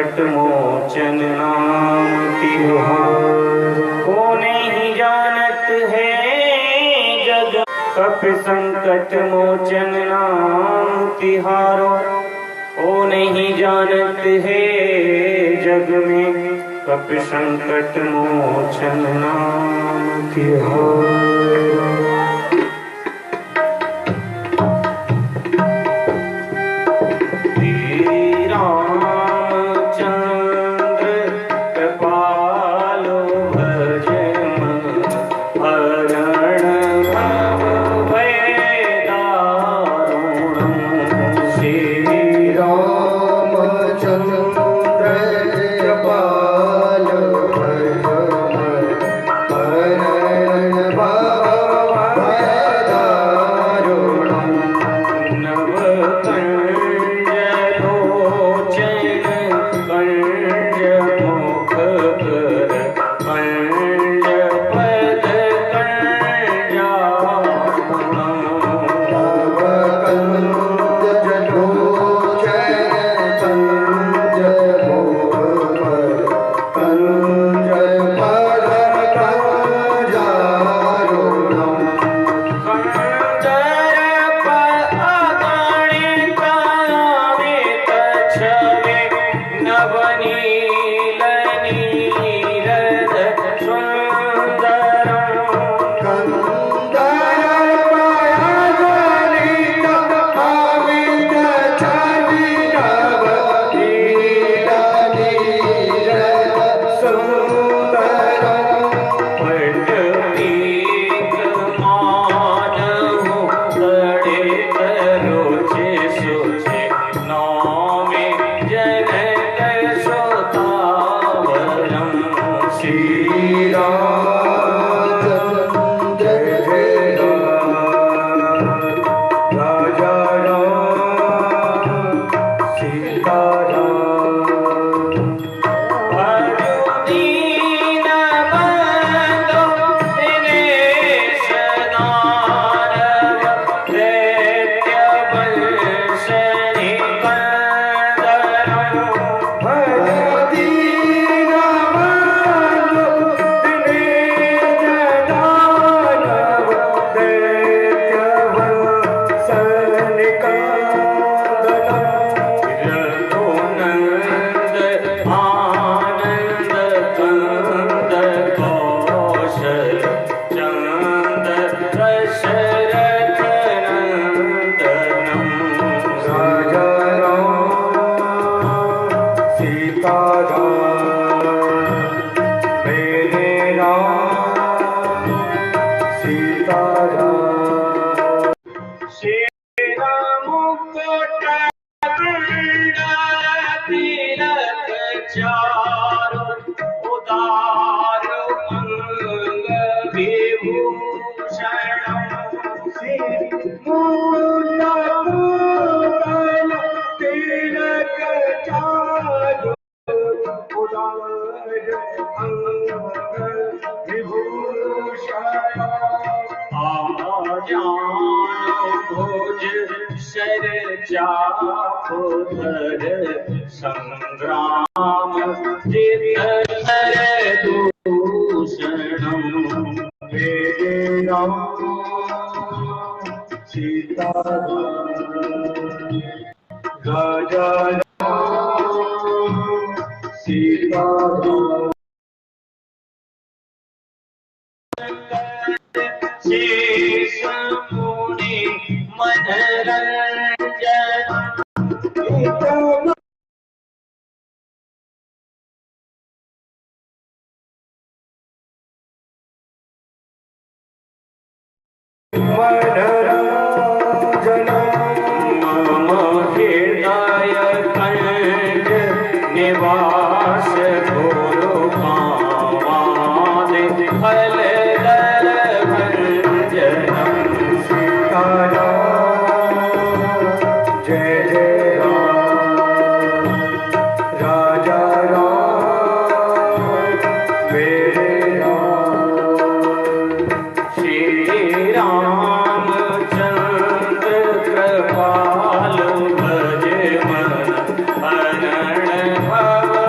संकट मोचन नाम तिहार। को नहीं जानत है जग कप संकट मोचन नाम तिहारो। ओ नहीं जानत है जग में कप संकट मोचन नाम तिहारो। संग्राम जित दूषणम वेदे राम सीता गजय सीता शेष मुनि मनरंजन मम हृदय कंठ निवास गुरु कामाद फल भंजनम सीताराम जय जय राम राजा राम मेरे राम श्री राम कृपाल भज मन हरण भव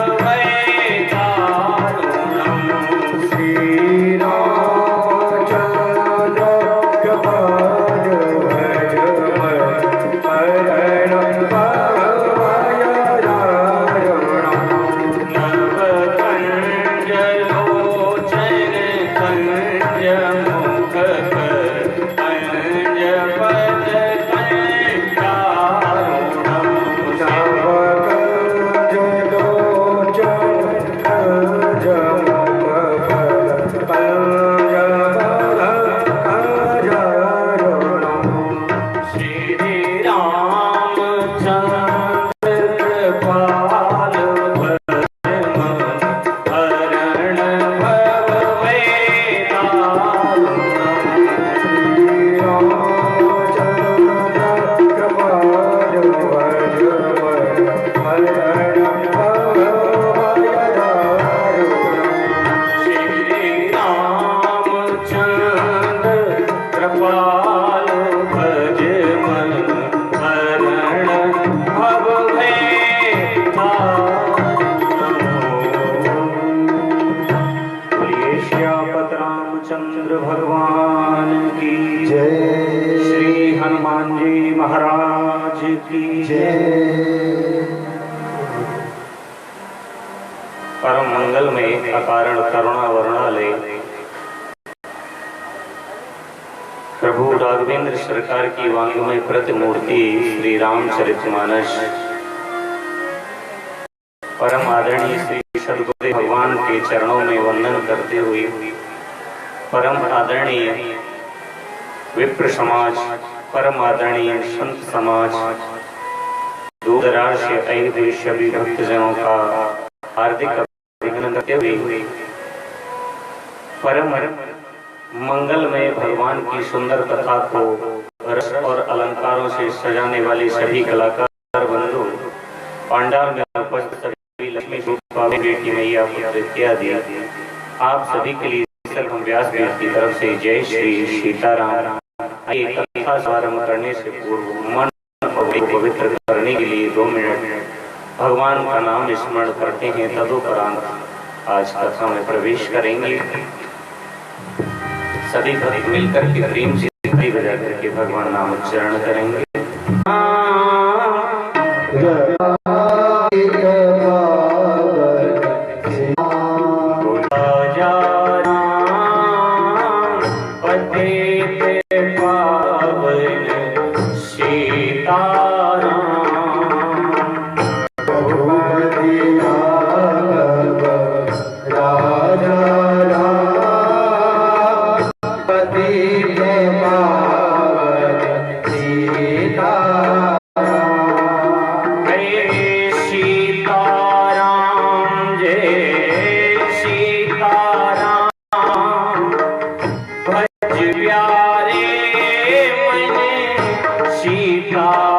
परम मंगल में अकारण करुणा वर्णालय प्रभु राघवेंद्र सरकार की वांग्मय प्रतिमूर्ति श्री रामचरितमानस परम आदरणीय श्री सद्गुरुदेव भगवान के चरणों में वंदन करते हुए परम आदरणीय विप्र समाज, परम आदरणीय संत समाज, दूर दराज से आए हुए सभी भक्तजनों का हार्दिक अभिनंदन करते हुए परम मंगलमय भगवान की सुंदर कथा को रस और अलंकारों से सजाने वाले सभी कलाकार बंधु, पांडाल में उपस्थित सभी लक्ष्मी रूप बेटी मैया पुत्र इत्यादि आप सभी के लिए हम व्यास देव की तरफ से जय श्री सीताराम। आइए कथा प्रारंभ करने से पूर्व मन को पवित्र करने के लिए 2 मिनट भगवान का नाम स्मरण करते हैं। तदुपरांत आज कथा में प्रवेश करेंगे। सभी भक्त मिलकर के प्रेम से ताली बजा करके भगवान नाम उच्चारण करेंगे। सीताराम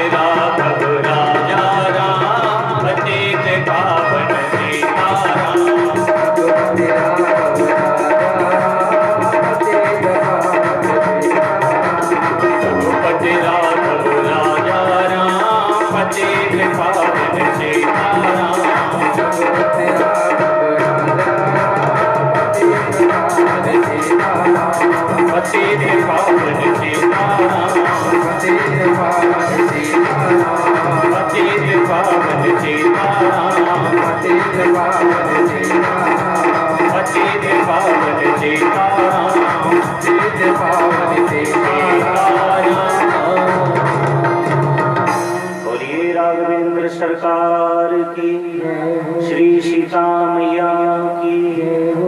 राघव राजा राम पतित पावन सीताराम। रघुपति राघव राजा राम पतित पावन सीताराम। रघुपति राघव राजा पतित पावन सीताराम। पतित पावन सीताराम। पतित पावन सीताराम। पतित पावन सीताराम। पतित पावन सीताराम। पतित पावन सीताराम। बोलिए राघवेंद्र सरकार की, श्री सीता मैया की,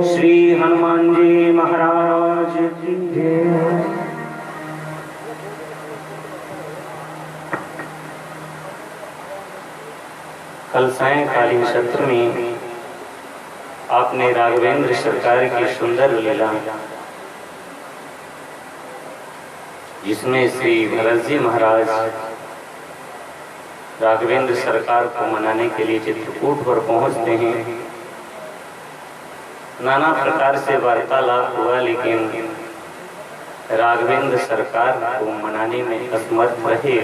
श्री हनुमान जी महाराज की। कल सायंकालीन सत्र में आपने राघवेंद्र सरकार की सुंदर लीला, जिसमें श्री भरत जी महाराज राघवेंद्र सरकार को मनाने के लिए चित्रकूट पर पहुंचते हैं, नाना प्रकार से वार्तालाप हुआ, लेकिन राघवेंद्र सरकार को मनाने में असमर्थ रहे।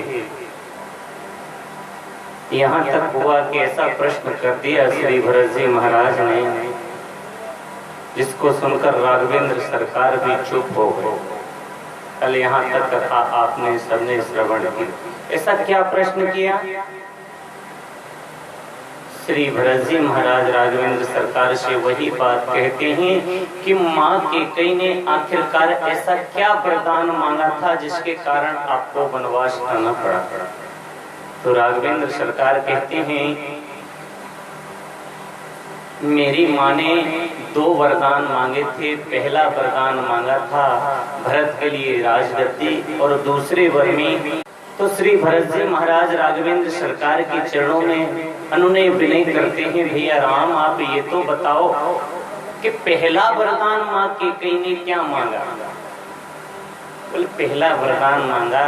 यहाँ तक हुआ कि ऐसा प्रश्न कर दिया श्री भरत जी महाराज ने, जिसको सुनकर राघवेंद्र सरकार भी चुप हो गए। कल यहाँ तक कथा आपने सबने श्रवण की। ऐसा क्या प्रश्न किया? श्री भरत जी महाराज राघवेंद्र सरकार से वही बात कहते हैं कि माँ कैकेयी ने आखिरकार ऐसा क्या वरदान मांगा था जिसके कारण आपको वनवास करना पड़ा। तो राघवेंद्र सरकार कहते हैं, मेरी माँ ने 2 वरदान मांगे थे। पहला वरदान मांगा था भरत के लिए राजगद्दी, और दूसरे वर में तो श्री भरत जी महाराज राघवेंद्र सरकार के चरणों में अनुनय विनय करते हैं, भैया राम आप ये तो बताओ कि पहला वरदान माँ कैकेयी ने क्या मांगा? बोले पहला वरदान मांगा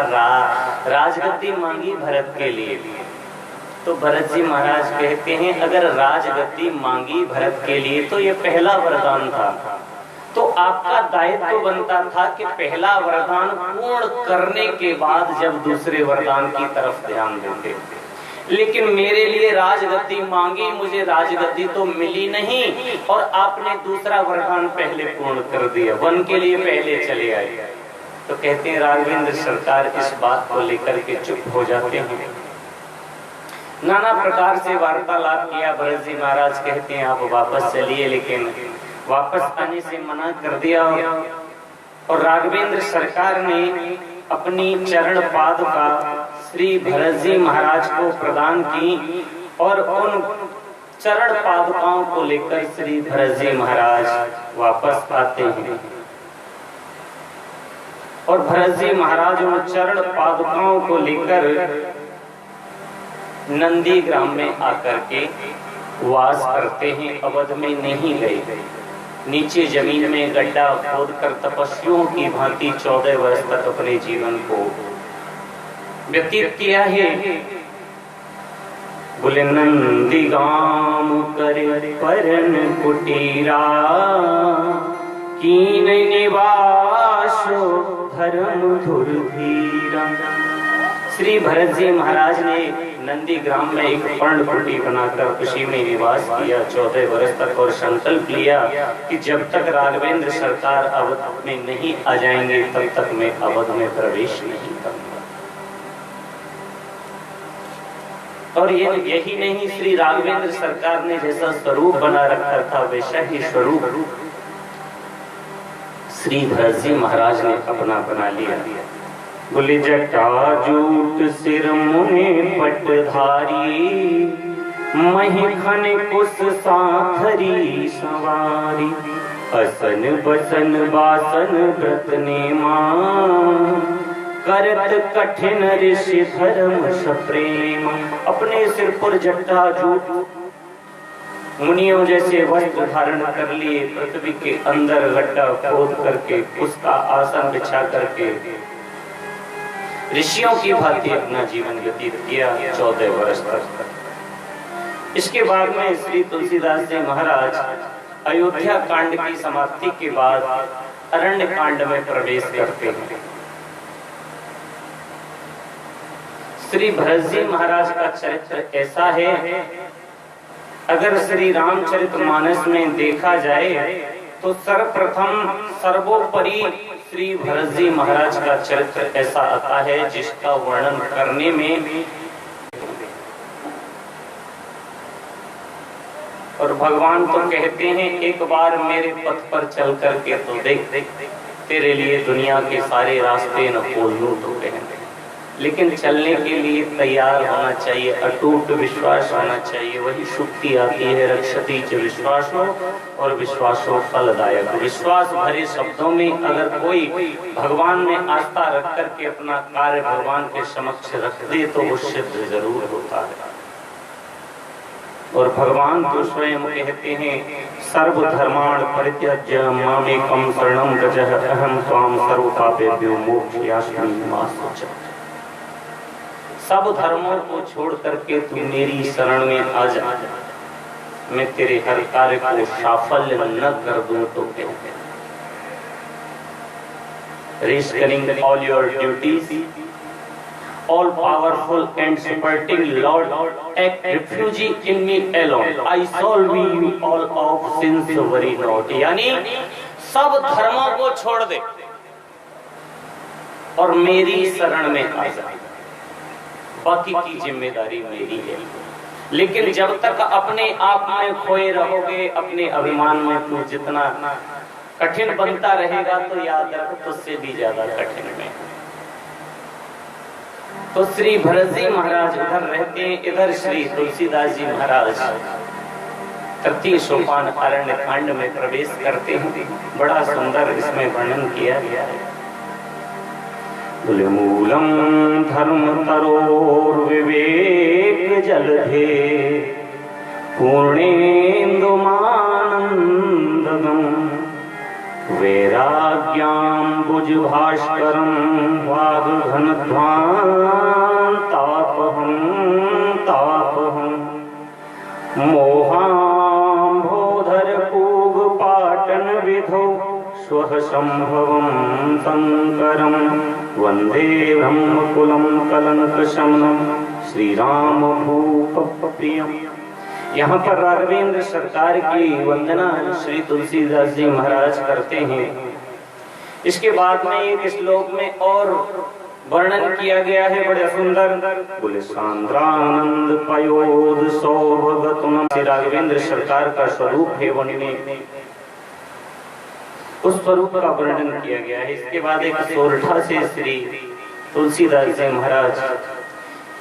राजगद्दी मांगी भरत के लिए। तो भरत जी महाराज कहते हैं, अगर राजगद्दी मांगी भरत के लिए तो ये पहला वरदान था, तो आपका दायित्व तो बनता था कि पहला वरदान पूर्ण करने के बाद जब दूसरे वरदान की तरफ ध्यान देते। लेकिन मेरे लिए राजगद्दी मांगी, मुझे राजगद्दी तो मिली नहीं, और आपने दूसरा वरदान पहले पूर्ण कर दिया, वन के लिए पहले चले आए। तो कहते हैं राघवेंद्र सरकार इस बात को लेकर के चुप हो जाते हैं। नाना प्रकार से वार्तालाप किया। भरत जी महाराज कहते हैं आप वापस चलिए, लेकिन वापस आने से मना कर दिया। और राघवेंद्र सरकार ने अपनी चरण पादुका श्री भरत जी महाराज को प्रदान की, और उन चरण पादुकाओं को लेकर श्री भरत जी महाराज वापस आते हैं। और भरत जी महाराज उन चरण पादुकाओं को लेकर नंदी ग्राम में आकर के वास करते हैं। अवध में नहीं गए, नीचे जमीन में गड्ढा खोद कर तपस्वियों की भांति 14 वर्ष तक अपने जीवन को व्यतीत किया है। बोले नंदी गाम कर परन कुटीरा, कीन निवास धर्म धुरधीरा। श्री भरत जी महाराज ने नंदी ग्राम में एक पर्ण कुटी बनाकर उसी में निवास किया 14 वर्ष तक, और संकल्प लिया कि जब तक राघवेंद्र सरकार अवध में नहीं आ जाएंगे तब तक मैं अवध में प्रवेश नहीं करूंगा। और यही नहीं, श्री राघवेंद्र सरकार ने जैसा स्वरूप बना रखा था वैसा ही स्वरूप श्री भरत जी महाराज ने अपना बना लिया। बोले जटाजूट सिर मुने पटधारी, महिखन कुश साथरी सवारी। असन बसन बासन व्रत नेमा, करत कठिन ऋषि धर्म सप्रेम। अपने सिर पर जटाजूट मुनियों जैसे वस्त्र धारण कर लिए, पृथ्वी के अंदर गड्ढा खोद करके उसका आसन बिछा करके ऋषियों की भांति अपना जीवन व्यतीत किया 14 वर्ष तक। इसके बाद में श्री तुलसीदास जी महाराज अयोध्या कांड की समाप्ति के बाद अरण्य कांड में प्रवेश करते हैं। श्री भरत जी महाराज का चरित्र ऐसा है, अगर श्री रामचरितमानस में देखा जाए तो सर्वप्रथम सर्वोपरि श्री भरत जी महाराज का चरित्र ऐसा आता है जिसका वर्णन करने में और भगवान तो कहते हैं एक बार मेरे पथ पर चल करके तो देख, तेरे लिए दुनिया के सारे रास्ते न खोल दूं तो कहते, लेकिन चलने के लिए तैयार होना चाहिए, अटूट विश्वास होना चाहिए। वही शुक्ति आती है, रक्षति च विश्वासो, और विश्वासो फलदायक। विश्वास भरे शब्दों में अगर कोई भगवान में आस्था रख करके अपना कार्य भगवान के समक्ष रख दे तो वो सिद्ध जरूर होता है। और भगवान तो स्वयं कहते हैं सर्वधर्मान् परित्यज्य मामेकं शरणं व्रज अहं त्वां सर्वपापेभ्यो मोक्षयास्मि मा शुचः। सब धर्मों को छोड़ करके तू मेरी शरण में आ जा, मैं तेरे हर कार्य को साफल्य न कर दूं तो क्या। Restraining all your duties, all powerful and supporting Lord, act refuge in me alone. I solve you all of sins very not. यानी सब धर्मों को छोड़ दे और मेरी शरण में आ जा, बाकी की जिम्मेदारी मेरी है। लेकिन जब तक अपने आप में खोए रहोगे, अपने अभिमान में तू जितना कठिन बनता रहेगा तो याद रख तुझसे भी ज्यादा कठिन में। तो श्री भरत जी महाराज उधर रहते हैं, इधर श्री तुलसीदास जी महाराज तृतीय सोपान अरण्य कांड में प्रवेश करते हैं। बड़ा सुंदर इसमें वर्णन किया गया है। मूलम धर्म तरोर विवेक जलधे पूर्णेन्दुमानंदम वैराग्याम्बुज भास्करं वाग्घनध्वां तापहं मोहाम्भोधर पूगपाटन विधौ स्वः संभवं शंकरं वंदे ब्रह्मकुलं कलंकशमनं श्रीराम भूपप्रियम्। यहाँ पर राघवेंद्र सरकार की वंदना श्री तुलसीदास जी महाराज करते हैं। इसके बाद में एक श्लोक में और वर्णन किया गया है बड़े सुंदर। बोले सांद्रानंद पयोद सौभगतुम। श्री राघवेंद्र सरकार का स्वरूप है वनने, उस स्वरूप का वर्णन किया गया है। इसके बाद एक सोरठा से श्री तुलसीदास जी महाराज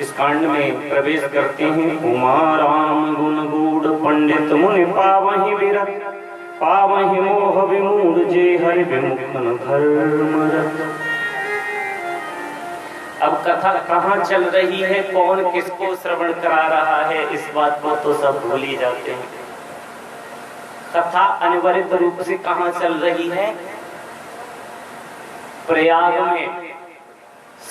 इस कांड में प्रवेश करते हैं। उमा राम गुण गूढ़ पंडित मुनि पावहि विरत पावहि मोह विमूढ़ जे हरि विमुक्तन धर्मरत। अब कथा कहाँ चल रही है, कौन किसको श्रवण करा रहा है, इस बात को तो सब भूल ही जाते हैं। कथा अनिवार्य रूप से कहाँ चल रही है? प्रयाग में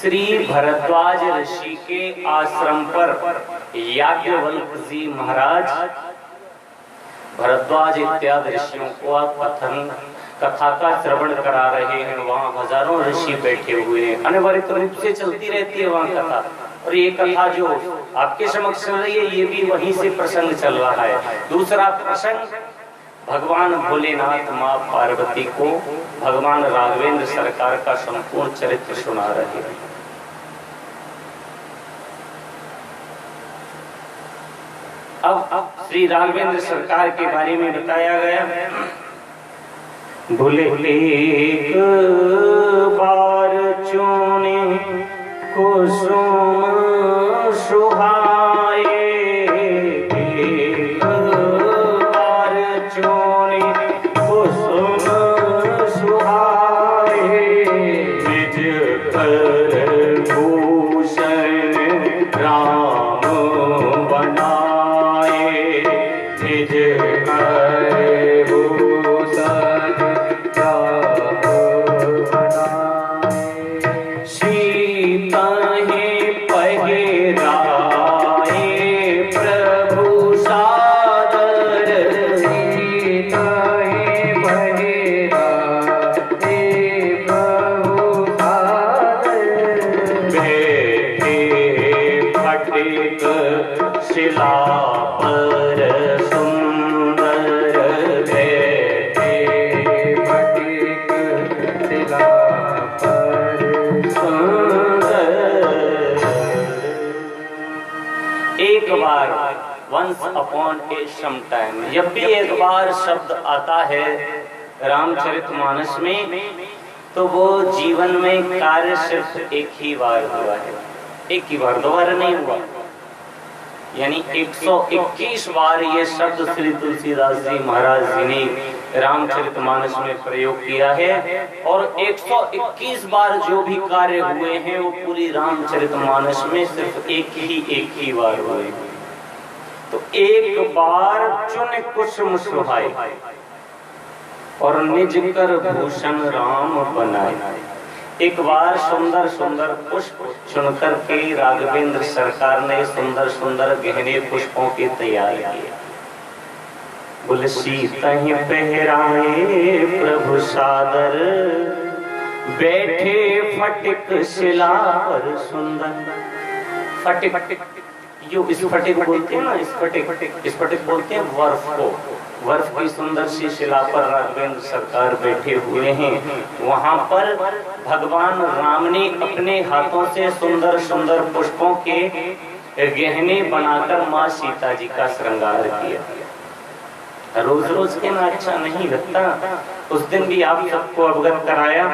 श्री भरद्वाज ऋषि के आश्रम पर याज्ञवल्क्य जी महाराज भरद्वाज इत्यादि ऋषियों को कथा का श्रवण करा रहे हैं। वहाँ हजारों ऋषि बैठे हुए हैं, अनिवार्य रूप से चलती रहती है वहाँ कथा। और ये कथा जो आपके समक्ष चल रही है, ये भी वहीं से प्रसंग चल रहा है। दूसरा प्रसंग भगवान भोलेनाथ माँ पार्वती को भगवान राघवेंद्र सरकार का संपूर्ण चरित्र सुना रहे हैं। अब श्री राघवेंद्र सरकार के बारे में बताया गया। बोले एक बार चुने कुसुम सुहाए, एक बार चुने कुसुम सुहाए, निज कर भूषण राम बनाए, निज कर भूषण राम बनाए। सीता शिला पर सुंदर बैठे, फटिक शिला पर सुंदर। एक बार वंस अपॉन ए सम टाइम, जब भी एक बार शब्द आता है रामचरितमानस में, तो वो जीवन में कार्य सिर्फ एक ही बार हुआ है, एक ही बार, दोबारा नहीं हुआ। यानी 121 बार ये शब्द श्री तुलसीदास जी महाराज जी ने रामचरितमानस में प्रयोग किया है, और 121 बार जो भी कार्य हुए हैं वो पूरी रामचरितमानस में सिर्फ एक ही बार हुए हैं। तो एक बार चुन कुसुम सुहाए और निज कर भूषण राम बनाए। एक बार सुंदर सुंदर पुष्प चुनकर के राघवेंद्र सरकार ने सुंदर सुंदर गहने पुष्पों के तैयार किए। बोले सीता ही पहराए प्रभु सादर, बैठे फटिक शिला पर सुंदर। फटिक जो इस फटिक बोलते हैं ना, इस फटिक बोलते हैं वर्फ को। वर्फ की सुंदर सी शिला पर राघवेंद्र सरकार बैठे हुए हैं। वहां पर भगवान राम ने अपने हाथों से सुंदर सुंदर पुष्पों के गहने बनाकर माँ सीता जी का श्रृंगार किया। रोज रोज के ना अच्छा नहीं लगता, उस दिन भी आप सबको अवगत कराया।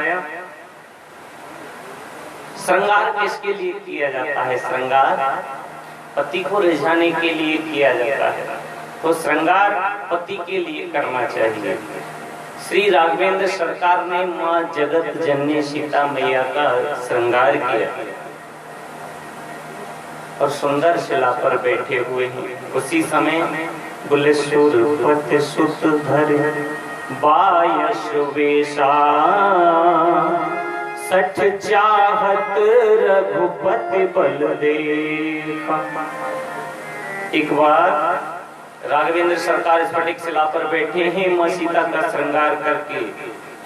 श्रृंगार किसके लिए किया जाता है? श्रृंगार पति को रिझाने के लिए किया जाता है, तो श्रृंगार पति के लिए करना चाहिए। श्री राघवेंद्र सरकार ने माँ जगत जननी सीता मैया का श्रृंगार किया और सुंदर शिला पर बैठे हुए हैं। उसी समय बोले सुरपति सुत धर बायस वेशा, सठ चाहत रघुपति बल देखा। एक बार राघवेंद्र सरकार स्फटिक शिला पर बैठे हैं मां सीता का श्रृंगार करके।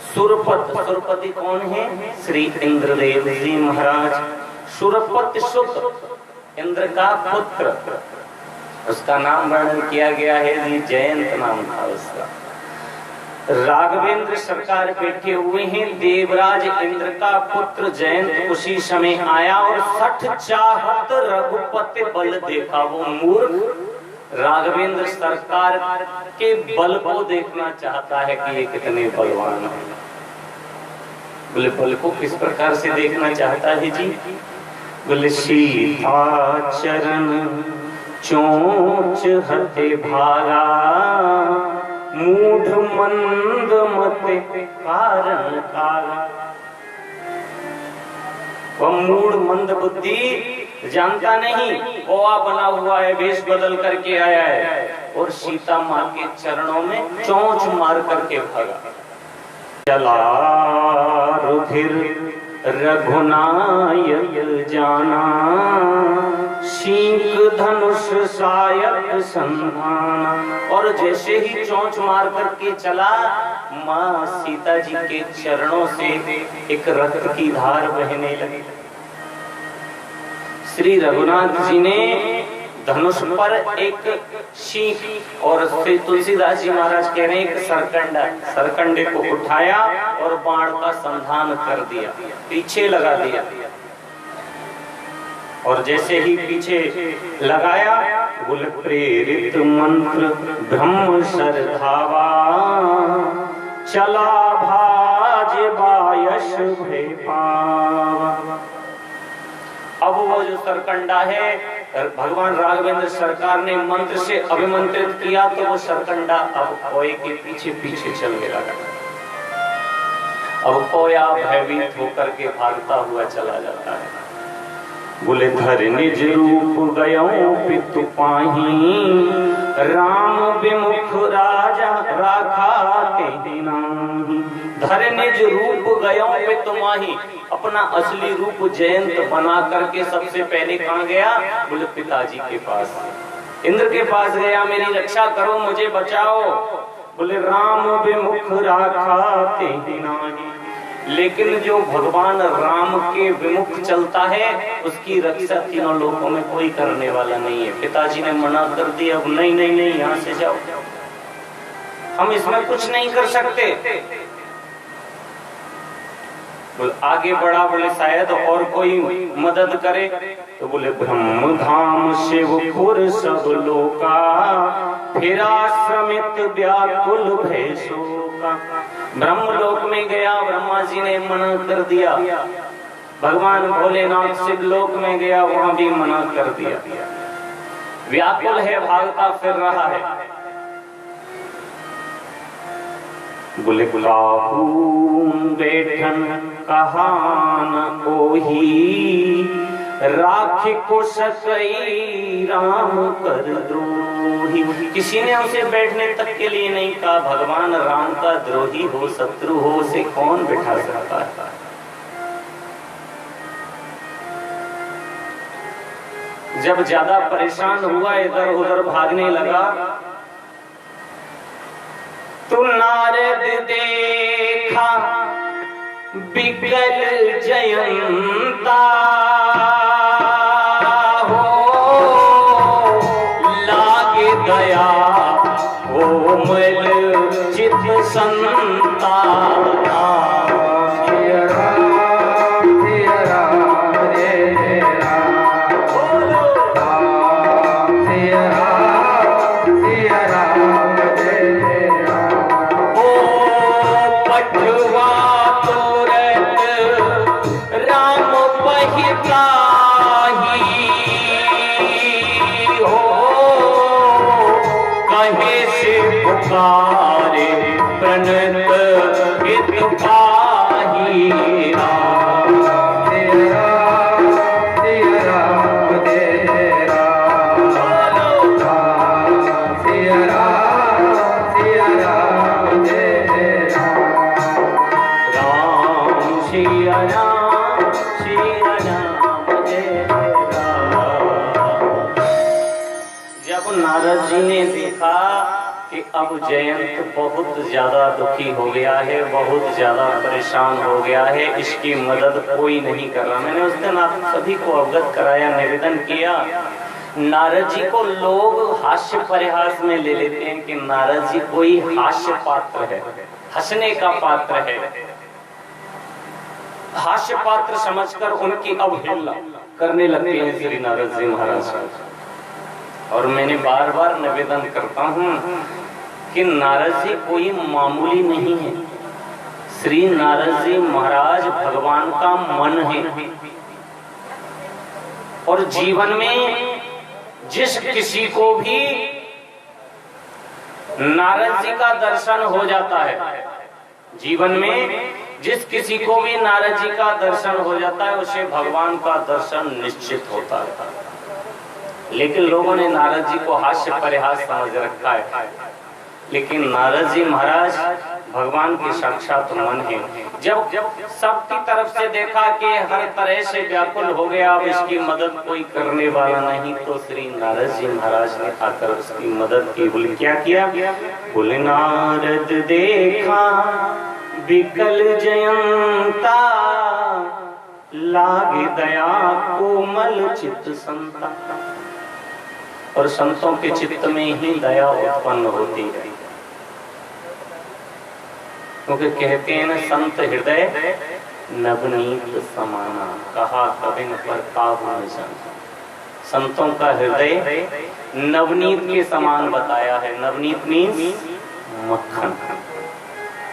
सुरपति कौन है? श्री इंद्रदेव जी महाराज। सुरपति सुत इंद्र का पुत्र, उसका नाम वर्णन किया गया है जी, जयंत नाम था उसका। राघवेंद्र सरकार बैठे हुए हैं, देवराज इंद्र का पुत्र जयंत उसी समय आया और सठ चाहत रघुपति बल देखा। वो मूर्ख राघवेंद्र सरकार के बल को देखना चाहता है कि ये कितने बलवान है। बोले बल को किस प्रकार से देखना चाहता है जी? बोले सीता चरण चोंच हते भागा, मूढ़ मंद मते कारण कागा। वह मूढ़ मंद बुद्धि जानता नहीं, कोआ बना हुआ है, वेश बदल करके आया है और सीता माँ के चरणों में चोंच मार करके भागा। चला रुधिर रघुनायक जाना, शीक धनुष सायक संधाना। और जैसे ही चोंच मार करके चला, माँ सीता जी के चरणों से एक रक्त की धार बहने लगी। श्री रघुनाथ जी ने धनुष पर एक शीख और श्री तुलसीदास जी महाराज कह रहे हैं एक सरकंडे को उठाया और बाण का संधान कर दिया, पीछे लगा दिया। और जैसे ही पीछे लगाया, बोले प्रेरित मंत्र ब्रह्म सरधावा, चला भाज बायस भय पावा। अब वो जो सरकंडा है, भगवान राघवेंद्र सरकार ने मंत्र से अभिमंत्रित किया, तो वो सरकंडा अब कोए के पीछे पीछे चलने लगा। अब कोया भयभीत होकर के भागता हुआ चला जाता है। बोले धर निज रूप गयो पितु पाही, राम विमुख राजा राखा ते नाही। धर निज रूप गयो पितु माही, अपना असली रूप जयंत बना करके सबसे पहले कहाँ गया? बोले पिताजी के पास, इंद्र के पास गया, मेरी रक्षा करो, मुझे बचाओ। बोले राम विमुख राखा ते नाही, लेकिन जो भगवान राम के विमुख चलता है उसकी रक्षा तीनों लोगों में कोई करने वाला नहीं है। पिताजी ने मना कर दिया, अब नहीं नहीं नहीं, यहाँ से जाओ, हम इसमें कुछ नहीं कर सकते। बोले आगे बढ़ा, बोले शायद और कोई मदद करे, तो बोले ब्रह्म धाम शिवपुर सब लोका, फिर आश्रमित व्याकुल भय शोका। ब्रह्मलोक में गया, ब्रह्मा जी ने मना कर दिया। भगवान भोलेनाथ शिवलोक में गया, वहां भी मना कर दिया। व्याकुल है, भागता फिर रहा है। बोले काहू बैठन कहान कोही, राख को सकई राम कर द्रोही। किसी ने उसे बैठने तक के लिए नहीं कहा। भगवान राम का द्रोही हो, शत्रु हो, उसे कौन बिठा सकता है। जब ज्यादा परेशान हुआ, इधर उधर भागने लगा, तो नारद देखा बिकल जयंता हो, लागे दया कोमल चित संता। नारद जी ने देखा कि अब जयंत बहुत ज्यादा दुखी हो गया है, बहुत ज्यादा परेशान हो गया है, इसकी मदद कोई नहीं कर रहा। मैंने उस दिन आप सभी को अवगत कराया, निवेदन किया। नारद जी को लोग हास्य परिहास में ले लेते हैं कि नारद जी कोई हास्य पात्र है, हंसने का पात्र है। हास्य पात्र समझकर उनकी अवहेलना करने लगते हैं श्री नारद जी महाराज। और मैंने बार बार निवेदन करता हूँ कि नारद जी कोई मामूली नहीं है। श्री नारद जी महाराज भगवान का मन है। और जीवन में जिस किसी को भी नारद जी का दर्शन हो जाता है, जीवन में जिस किसी को भी नारद जी का दर्शन हो जाता है, उसे भगवान का दर्शन निश्चित होता है। लेकिन लोगों ने नारद जी को हास्य परिहास समझ रखा है। लेकिन नारद जी महाराज भगवान के साक्षात मन है। जब सबकी तरफ से देखा कि हर तरह से व्याकुल हो गया, अब इसकी मदद कोई करने वाला नहीं, तो श्री नारद जी महाराज ने आकर उसकी मदद की। बोले क्या किया? बोले नारद देखा बिकल जयंता, लागे दया कोमल चित्त संता। और संतों के चित्त में ही दया उत्पन्न होती है, क्योंकि कहते हैं ना, संत हृदय नवनीत समाना, कहा कबिन पर काबू न जाना। संतों का हृदय नवनीत के समान बताया है। नवनीत मीन्स मक्खन।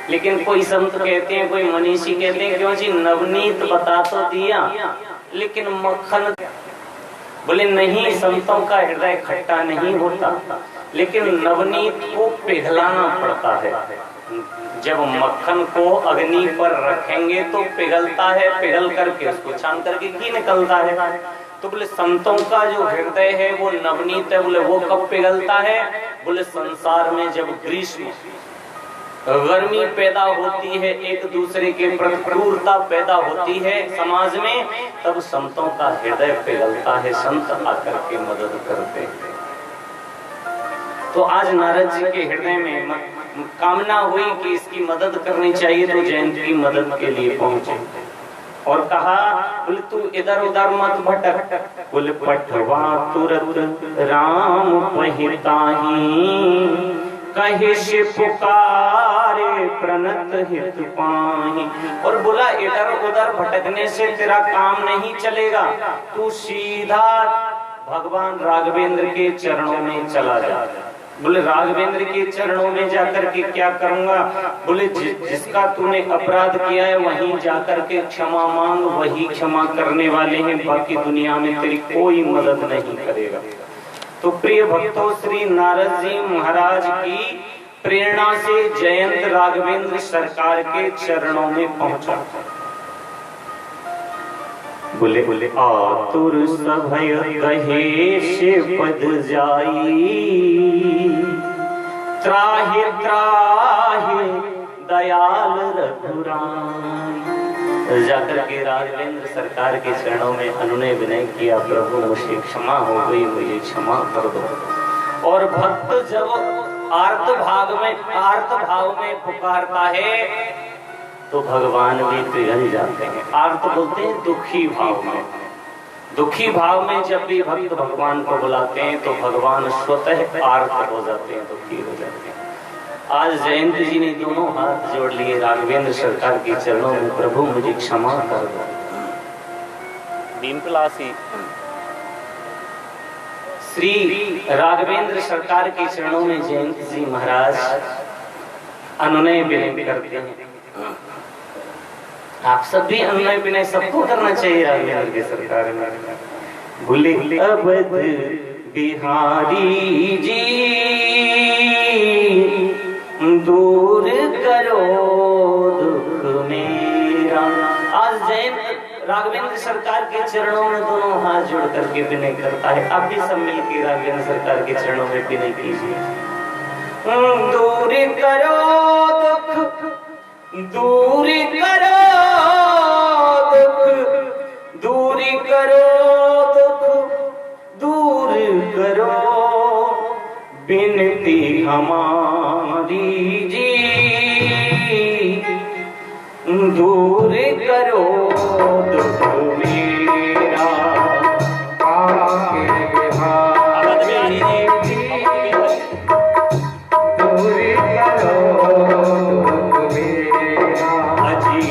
लेकिन कोई संत कहते हैं, कोई मनीषी कहते हैं, क्यों जी नवनीत बता तो दिया लेकिन मक्खन। बोले नहीं, संतों का हृदय खट्टा नहीं होता, लेकिन नवनीत को पिघलाना पड़ता है। जब मक्खन को अग्नि पर रखेंगे तो पिघलता है, पिघल करके उसको छान करके घी निकलता है। तो बोले संतों का जो हृदय है वो नवनीत है। बोले वो कब पिघलता है? बोले संसार में जब ग्रीष्म गर्मी पैदा होती है, एक दूसरे के प्रति क्रूरता पैदा होती है समाज में, तब संतों का हृदय पिघलता है, संत आकर के मदद करते हैं। तो आज नारद जी के हृदय में कामना हुई कि इसकी मदद करनी चाहिए, तो जयंत की मदद के लिए पहुंचे और कहा, बोले तू इधर उधर मत भटक, बोले पठवा तुरंत राम पहिताही, कहे से पुकारे प्रणत हित पाही। और बोला इधर उधर भटकने से तेरा काम नहीं चलेगा, तू सीधा भगवान राघवेंद्र के चरणों में चला जा। बोले राघवेंद्र के चरणों में जाकर के क्या करूंगा? बोले जिसका तूने अपराध किया है वहीं जाकर के क्षमा मांग, वही क्षमा करने वाले हैं, बाकी दुनिया में तेरी कोई मदद नहीं करेगा। तो प्रिय भक्तों, श्री नारद जी महाराज की प्रेरणा से जयंत राघवेंद्र सरकार के चरणों में पहुंचा। बोले बोले आतुर सभय कहे से पद जाई, त्राहि त्राहि दयाल रघुराई। जाकर के राघवेंद्र सरकार के चरणों में अनुनय विनय किया, प्रभु मुझे क्षमा हो गई, मुझे क्षमा कर दो। और भक्त जब आर्त भाव में पुकारता है तो भगवान भी पिघल जाते हैं। आर्त बोलते हैं दुखी भाव में। दुखी भाव में जब भी भक्त भगवान को बुलाते हैं तो भगवान स्वतः आर्त हो जाते हैं, दुखी हो जाते हैं। आज जयंत जी ने दोनों हाथ जोड़ लिए राघवेंद्र सरकार के चरणों में, प्रभु मुझे क्षमा कर दो। भीमपलासी श्री राघवेंद्र सरकार के चरणों में जयंत जी महाराज अनुनय विनय करते हैं। आप सब भी अनुनय विनय सबको करना चाहिए राघवेंद्र की सरकार में। बोले अवध बिहारी जी दूर करो दुख मेरा। आज जयंत राघवेंद्र सरकार के चरणों में दोनों हाथ जोड़ करके विनय करता है। आप भी सब मिलकर राघवेंद्र सरकार के चरणों में विनय कीजिए। दूर करो दुख, दूर करो दुख, दूर करो दुख, दूर करो बिनती हमारी जी, दूर करो दुख मेरा। आके बिहारी जी दूर करो दुख मेरा। अजी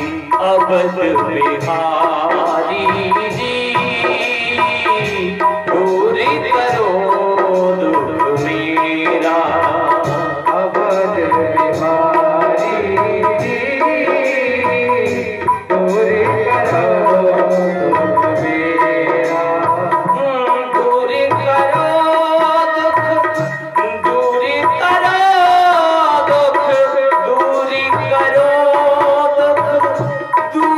अवध बिहारी जी दूर करो दुख मेरा। अवध बिहारी जी दूर करो दुख मेरा। दूर करो दुख, दूर करो दुख, दूर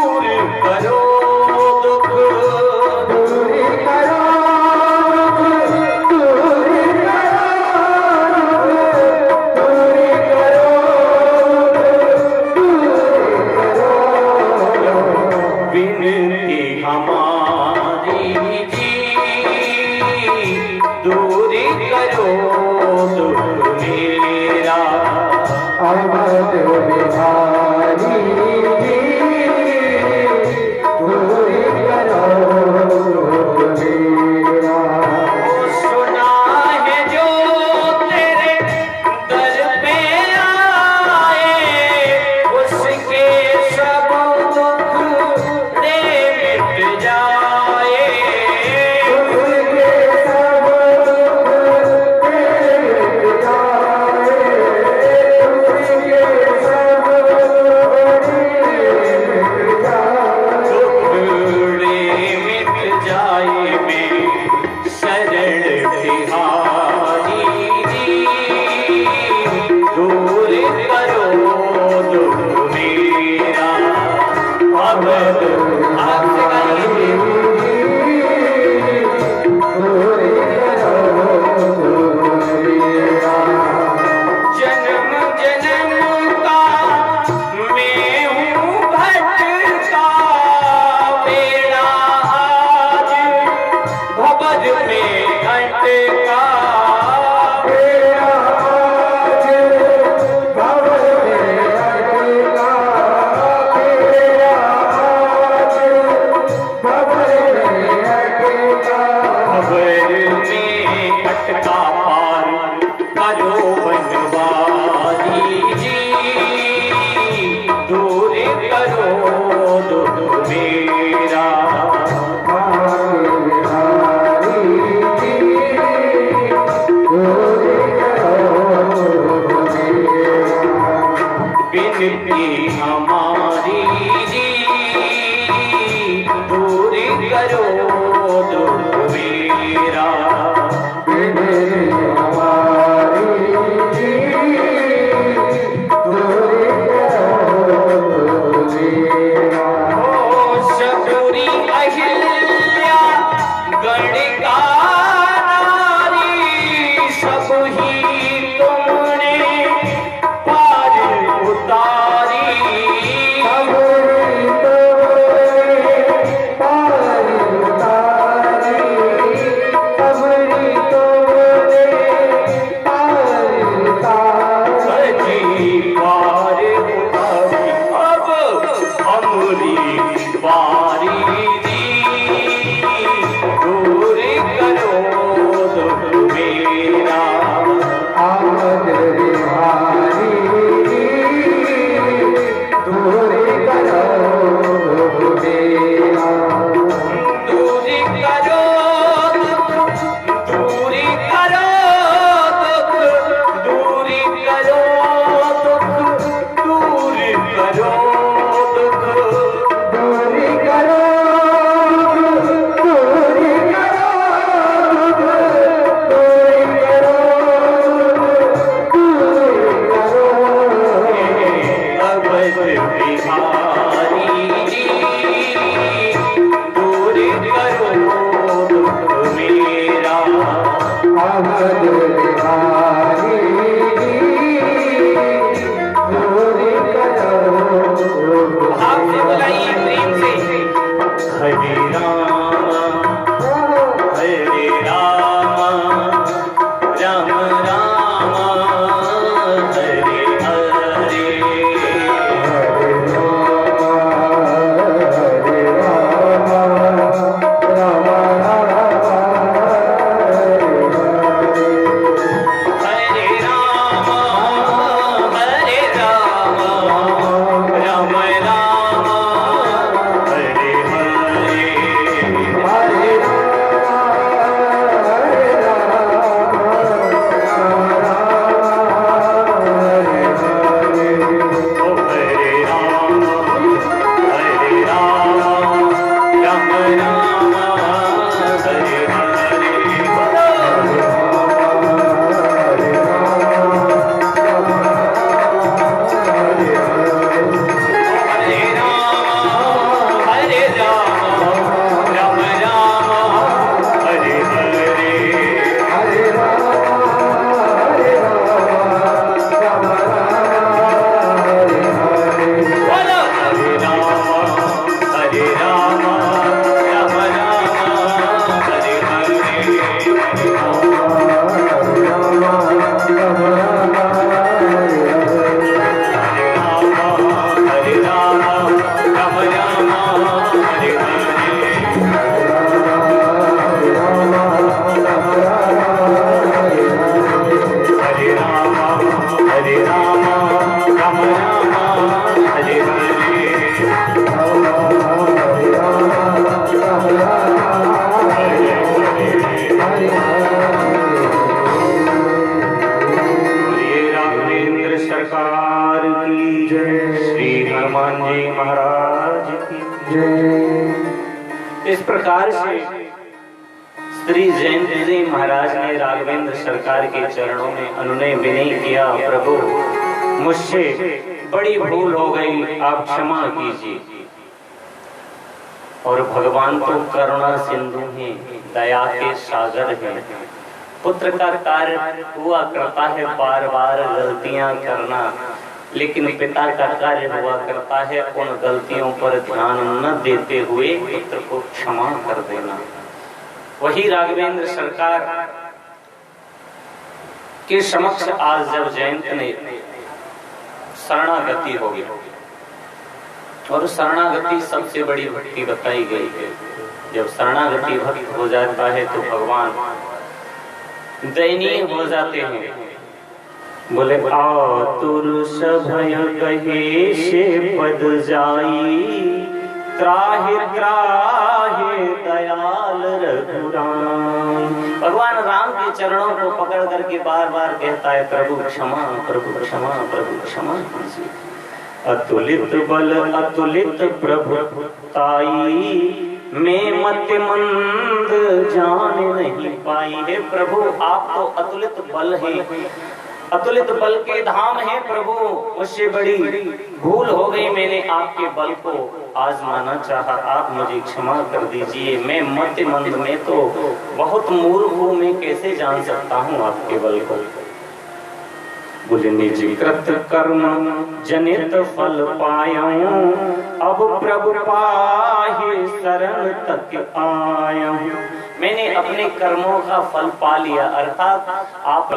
करो दुख, दूर करो दुख, दूर करो दुख, दूर करो बिनती हमारी जी, दूर करो दुख मेरा। अवध बिहारी जी दूर करो दुख मेरा। सुना है जो तेरे दर पे आए, उसके सब दुख रे मिट जाए। उसके सब दुख रे मिट जाए। उसके सब दुख रे मिट जाए। दुख रे मिट जाए मैं शरण बिहारी जी, दूर करो दुख मेरा। अवध आपसे गाइए। दूर करो दुख मेरा। जन्म जन्म का मैं हूँ भटका, बेड़ा आज भवद में अटका। आपसे बुलाइए प्रेम से। हरे राम राम राम हरे हरे। सरकार की जय। श्री हनुमान जी महाराज की जय। इस प्रकार से श्री जयंत जी महाराज ने राघवेंद्र सरकार के चरणों में अनुनय विनय किया, प्रभु मुझसे बड़ी भूल हो गई, आप क्षमा कीजिए। और भगवान तो करुणा सिंधु हैं, दया के सागर हैं। पुत्र का कार्य हुआ करता है बार बार गलतियां करना, लेकिन पिता का कार्य हुआ करता है उन गलतियों पर ध्यान न देते हुए पुत्र को क्षमा कर देना। वही राघवेंद्र सरकार के समक्ष आज जब जयंत ने शरणागति हो गई, और शरणागति सबसे बड़ी भक्ति बताई गई है। जब शरणागति भक्त हो जाता है तो भगवान दयनीय हो जाते हैं। बोले आतुर सभय कहे से पद जाई, त्राहि त्राहि दयाल रघुराम। भगवान राम के चरणों को पकड़ करके बार बार कहता है, प्रभु क्षमा, प्रभु क्षमा, प्रभु क्षमा कीजिए। अतुलित बल अतुलित प्रभुताई, मैं मति मंद जान नहीं पाई। है प्रभु आप तो अतुलित बल हैं, अतुलित बल के धाम है प्रभु। मुझसे बड़ी भूल हो गई, मैंने आपके बल को आजमाना चाहा, आप मुझे क्षमा कर दीजिए। मैं मति मंद में तो बहुत मूर्ख हूँ, मैं कैसे जान सकता हूँ आपके बल को। बोले निज कृत कर्म जनित फल पायूं, अब प्रभु पाहि शरण तक आयूं। मैंने अपने कर्मों का फल पा लिया, अर्थात आप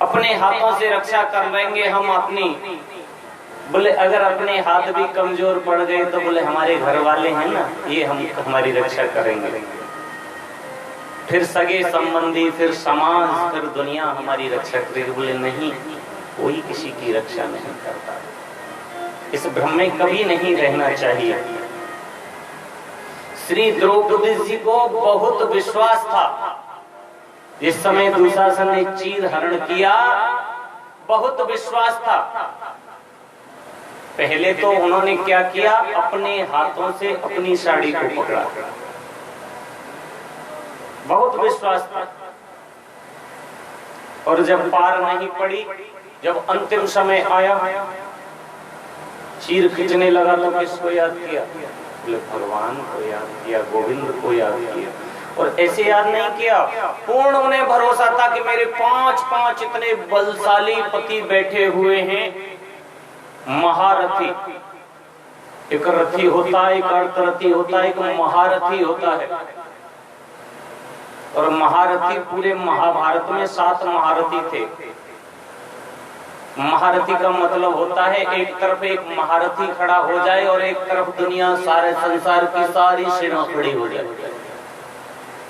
अपने हाथों से रक्षा कर लेंगे हम अपनी। बोले अगर अपने हाथ भी कमजोर पड़ गए तो बोले हमारे घर वाले हैं ना, ये हम हमारी रक्षा करेंगे। फिर सगे संबंधी, फिर समाज, फिर दुनिया हमारी रक्षा करेगी। बोले नहीं, कोई किसी की रक्षा नहीं करता। इस भ्रम में कभी नहीं रहना चाहिए। श्री द्रौपदी जी को बहुत विश्वास था। जिस समय दुशासन ने चीर हरण किया, बहुत विश्वास था। पहले तो उन्होंने क्या किया, अपने हाथों से अपनी साड़ी को पकड़ा, बहुत विश्वास था। और जब पार नहीं पड़ी, जब अंतिम समय आया, चीर खींचने लगा तो किसको याद किया? बोले भगवान को याद किया, गोविंद को याद किया। और ऐसे याद नहीं किया, पूर्ण उन्हें भरोसा था कि मेरे पांच इतने बलशाली पति बैठे हुए हैं, महारथी। एक रथी होता है, एक अर्थरथी होता है, एक महारथी होता है। और महारथी पूरे महाभारत में 7 महारथी थे। महारथी का मतलब होता है एक तरफ एक महारथी खड़ा हो जाए और एक तरफ दुनिया सारे संसार की सारी सेना खड़ी हो जाए।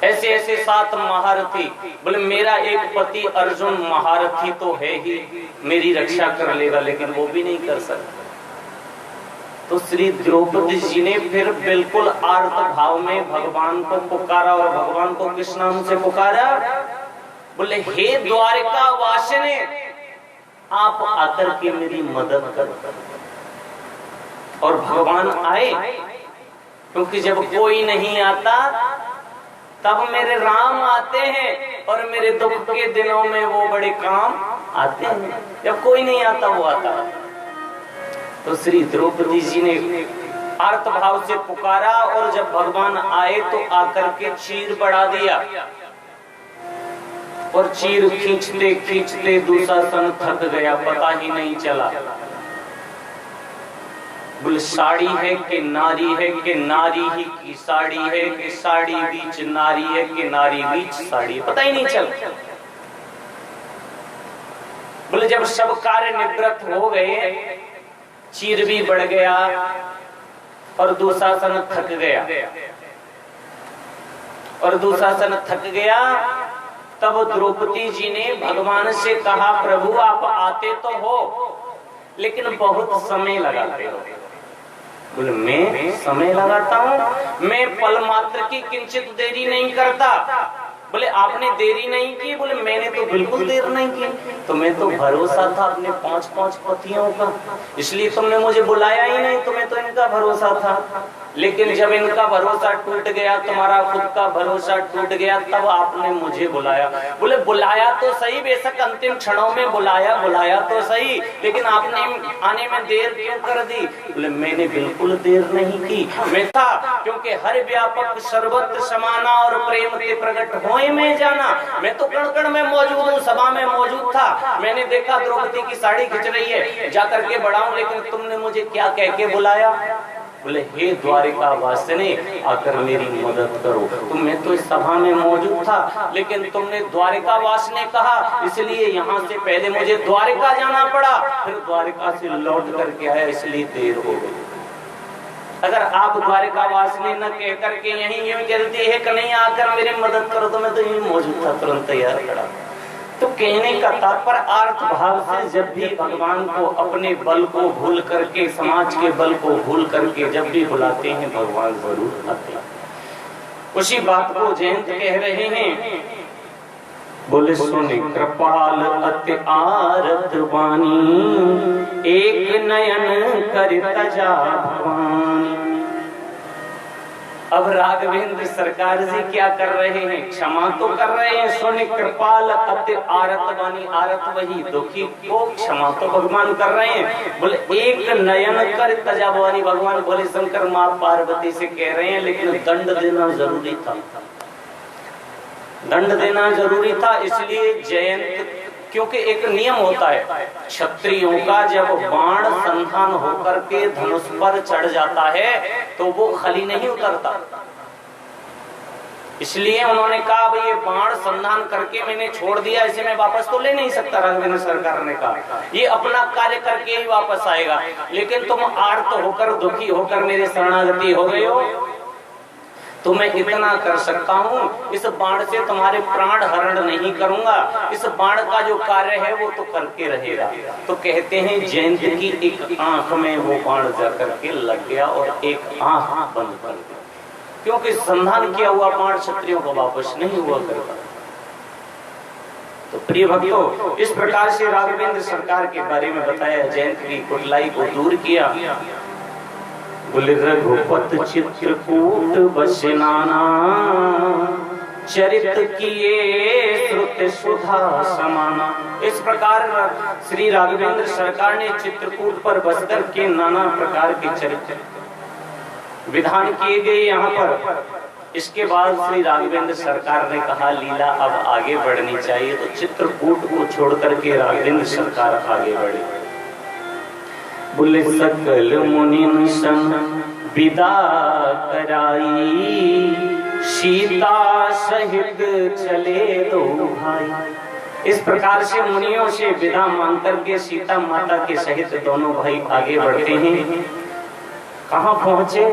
ऐसे ऐसे 7 महारथी। बोले मेरा एक पति अर्जुन महारथी तो है ही, मेरी रक्षा कर लेगा, लेकिन वो भी नहीं कर सकता। तो श्री द्रौपदी जी ने फिर बिल्कुल आर्त भाव में भगवान को पुकारा। और भगवान को किस नाम से पुकारा? बोले हे द्वारिका वासिने, आप आकर के मेरी मदद करो। और भगवान आए, क्योंकि जब कोई नहीं आता तब मेरे राम आते हैं, और मेरे दुख के दिनों में वो बड़े काम आते हैं। जब कोई नहीं आता वो आता है। तो श्री द्रौपदी जी ने आर्त भाव से पुकारा, और जब भगवान आए तो आकर के चीर बढ़ा दिया। और चीर खींचते खींचते दुशासन थक गया, पता ही नहीं चला। बोले साड़ी है कि नारी है, कि नारी ही की साड़ी है, कि साड़ी बीच नारी है, कि नारी बीच साड़ी, पता ही नहीं चला। बोले जब सब कार्य निवृत्त हो गए, चीर भी बढ़ गया और दुशासन थक गया। और दुशासन थक गया, तब द्रौपदी जी ने भगवान से कहा, प्रभु आप आते तो हो, लेकिन बहुत समय लगाते हो। बोले मैं समय लगाता हूँ? मैं पल मात्र की किंचित देरी नहीं करता। बोले आपने देरी नहीं की? बोले मैंने तो बिल्कुल देर नहीं की। तो मैं तो भरोसा था अपने 5 पतियों का, इसलिए तुमने मुझे बुलाया ही नहीं। तुम्हें तो इनका भरोसा था, लेकिन जब इनका भरोसा टूट गया, तुम्हारा खुद का भरोसा टूट गया, तब आपने मुझे बुलाया। बोले बुलाया तो सही, बेशक अंतिम क्षणों में बुलाया तो सही, लेकिन आपने आने में देर क्यों कर दी? बोले मैंने बिल्कुल देर नहीं की, मैं था, क्योंकि हर व्यापक सर्वत्र समाना और प्रेम के प्रकट होए में जाना। मैं तो कण कण में मौजूद हूँ, सभा में मौजूद था। मैंने देखा द्रौपदी की साड़ी खिंच रही है, जाकर के बढ़ाऊं, लेकिन तुमने मुझे क्या कह के बुलाया? बोले हे द्वारिका वासिने, आकर मेरी मदद करो। तो मैं तो इस सभा में मौजूद था, लेकिन तुमने द्वारिका वासिने कहा, इसलिए यहाँ से पहले मुझे द्वारिका जाना पड़ा, फिर द्वारिका से लौट करके आया, इसलिए देर हो गई। अगर आप द्वारिका वासिने न कह करके यहीं यूं कहते हैं कि नहीं आकर मेरी मदद करो, तो मैं तो यहीं मौजूद था, तुरंत तैयार खड़ा। तो कहने का तात्पर्य अर्थ भाव से जब भी भगवान को अपने बल को भूल करके, समाज के बल को भूल करके जब भी बुलाते हैं, भगवान जरूर आते हैं। उसी बात को जयंत कह रहे हैं। बोले सुने कृपाल अति आरत वाणी, एक नयन कर तजा भवानी। अब राघवेंद्र सरकार जी क्या कर रहे हैं? क्षमा तो कर रहे हैं। सुने कृपाल अति आरत वाणी, आरत वही दुखी को क्षमा तो भगवान कर रहे हैं। बोले एक नयन कर तजा भवानी, भगवान बोले शंकर मां पार्वती से कह रहे हैं, लेकिन दंड देना जरूरी था, दंड देना जरूरी था। इसलिए जयंत, क्योंकि एक नियम होता है क्षत्रियों का, जब बाण संधान होकर के धनुष पर चढ़ जाता है तो वो खली नहीं उतरता। इसलिए उन्होंने कहा भाई ये बाण संधान करके मैंने छोड़ दिया, इसे मैं वापस तो ले नहीं सकता। राघवेंद्र सरकार ने कहा ये अपना कार्य करके ही वापस आएगा, लेकिन तुम आर्त होकर, दुखी होकर मेरे शरणागति हो गए हो, तो मैं इतना कर सकता हूँ, इस बाण से तुम्हारे प्राण हरण नहीं करूंगा, इस बाण का जो कार्य है वो तो करके रहेगा। तो कहते हैं जयंत की एक आंख में वो बाण जाकर के लग गया और एक आंख बंद कर गया, क्योंकि संधान किया हुआ बाण क्षत्रियों को वापस नहीं हुआ करता। तो प्रिय भक्तों, इस प्रकार से राघवेंद्र सरकार के बारे में बताया, जयंत की कुटलाई को दूर किया। बोले रघुपत चित्रकूट बसनाना, चरित किए श्रुत सुधा समाना। इस प्रकार श्री राघवेंद्र सरकार ने चित्रकूट पर बसकर के नाना प्रकार के चरित्र विधान किए गए। यहाँ पर इसके बाद श्री राघवेंद्र सरकार ने कहा लीला अब आगे बढ़नी चाहिए, तो चित्रकूट को छोड़ करके राघवेंद्र सरकार आगे बढ़े। बोले सकल मुनि सन विदा कराई, सीता सहित चले दो भाई। इस प्रकार से मुनियों से विदा मांग करके सीता माता के सहित दोनों भाई आगे बढ़ते हैं। कहाँ पहुंचे?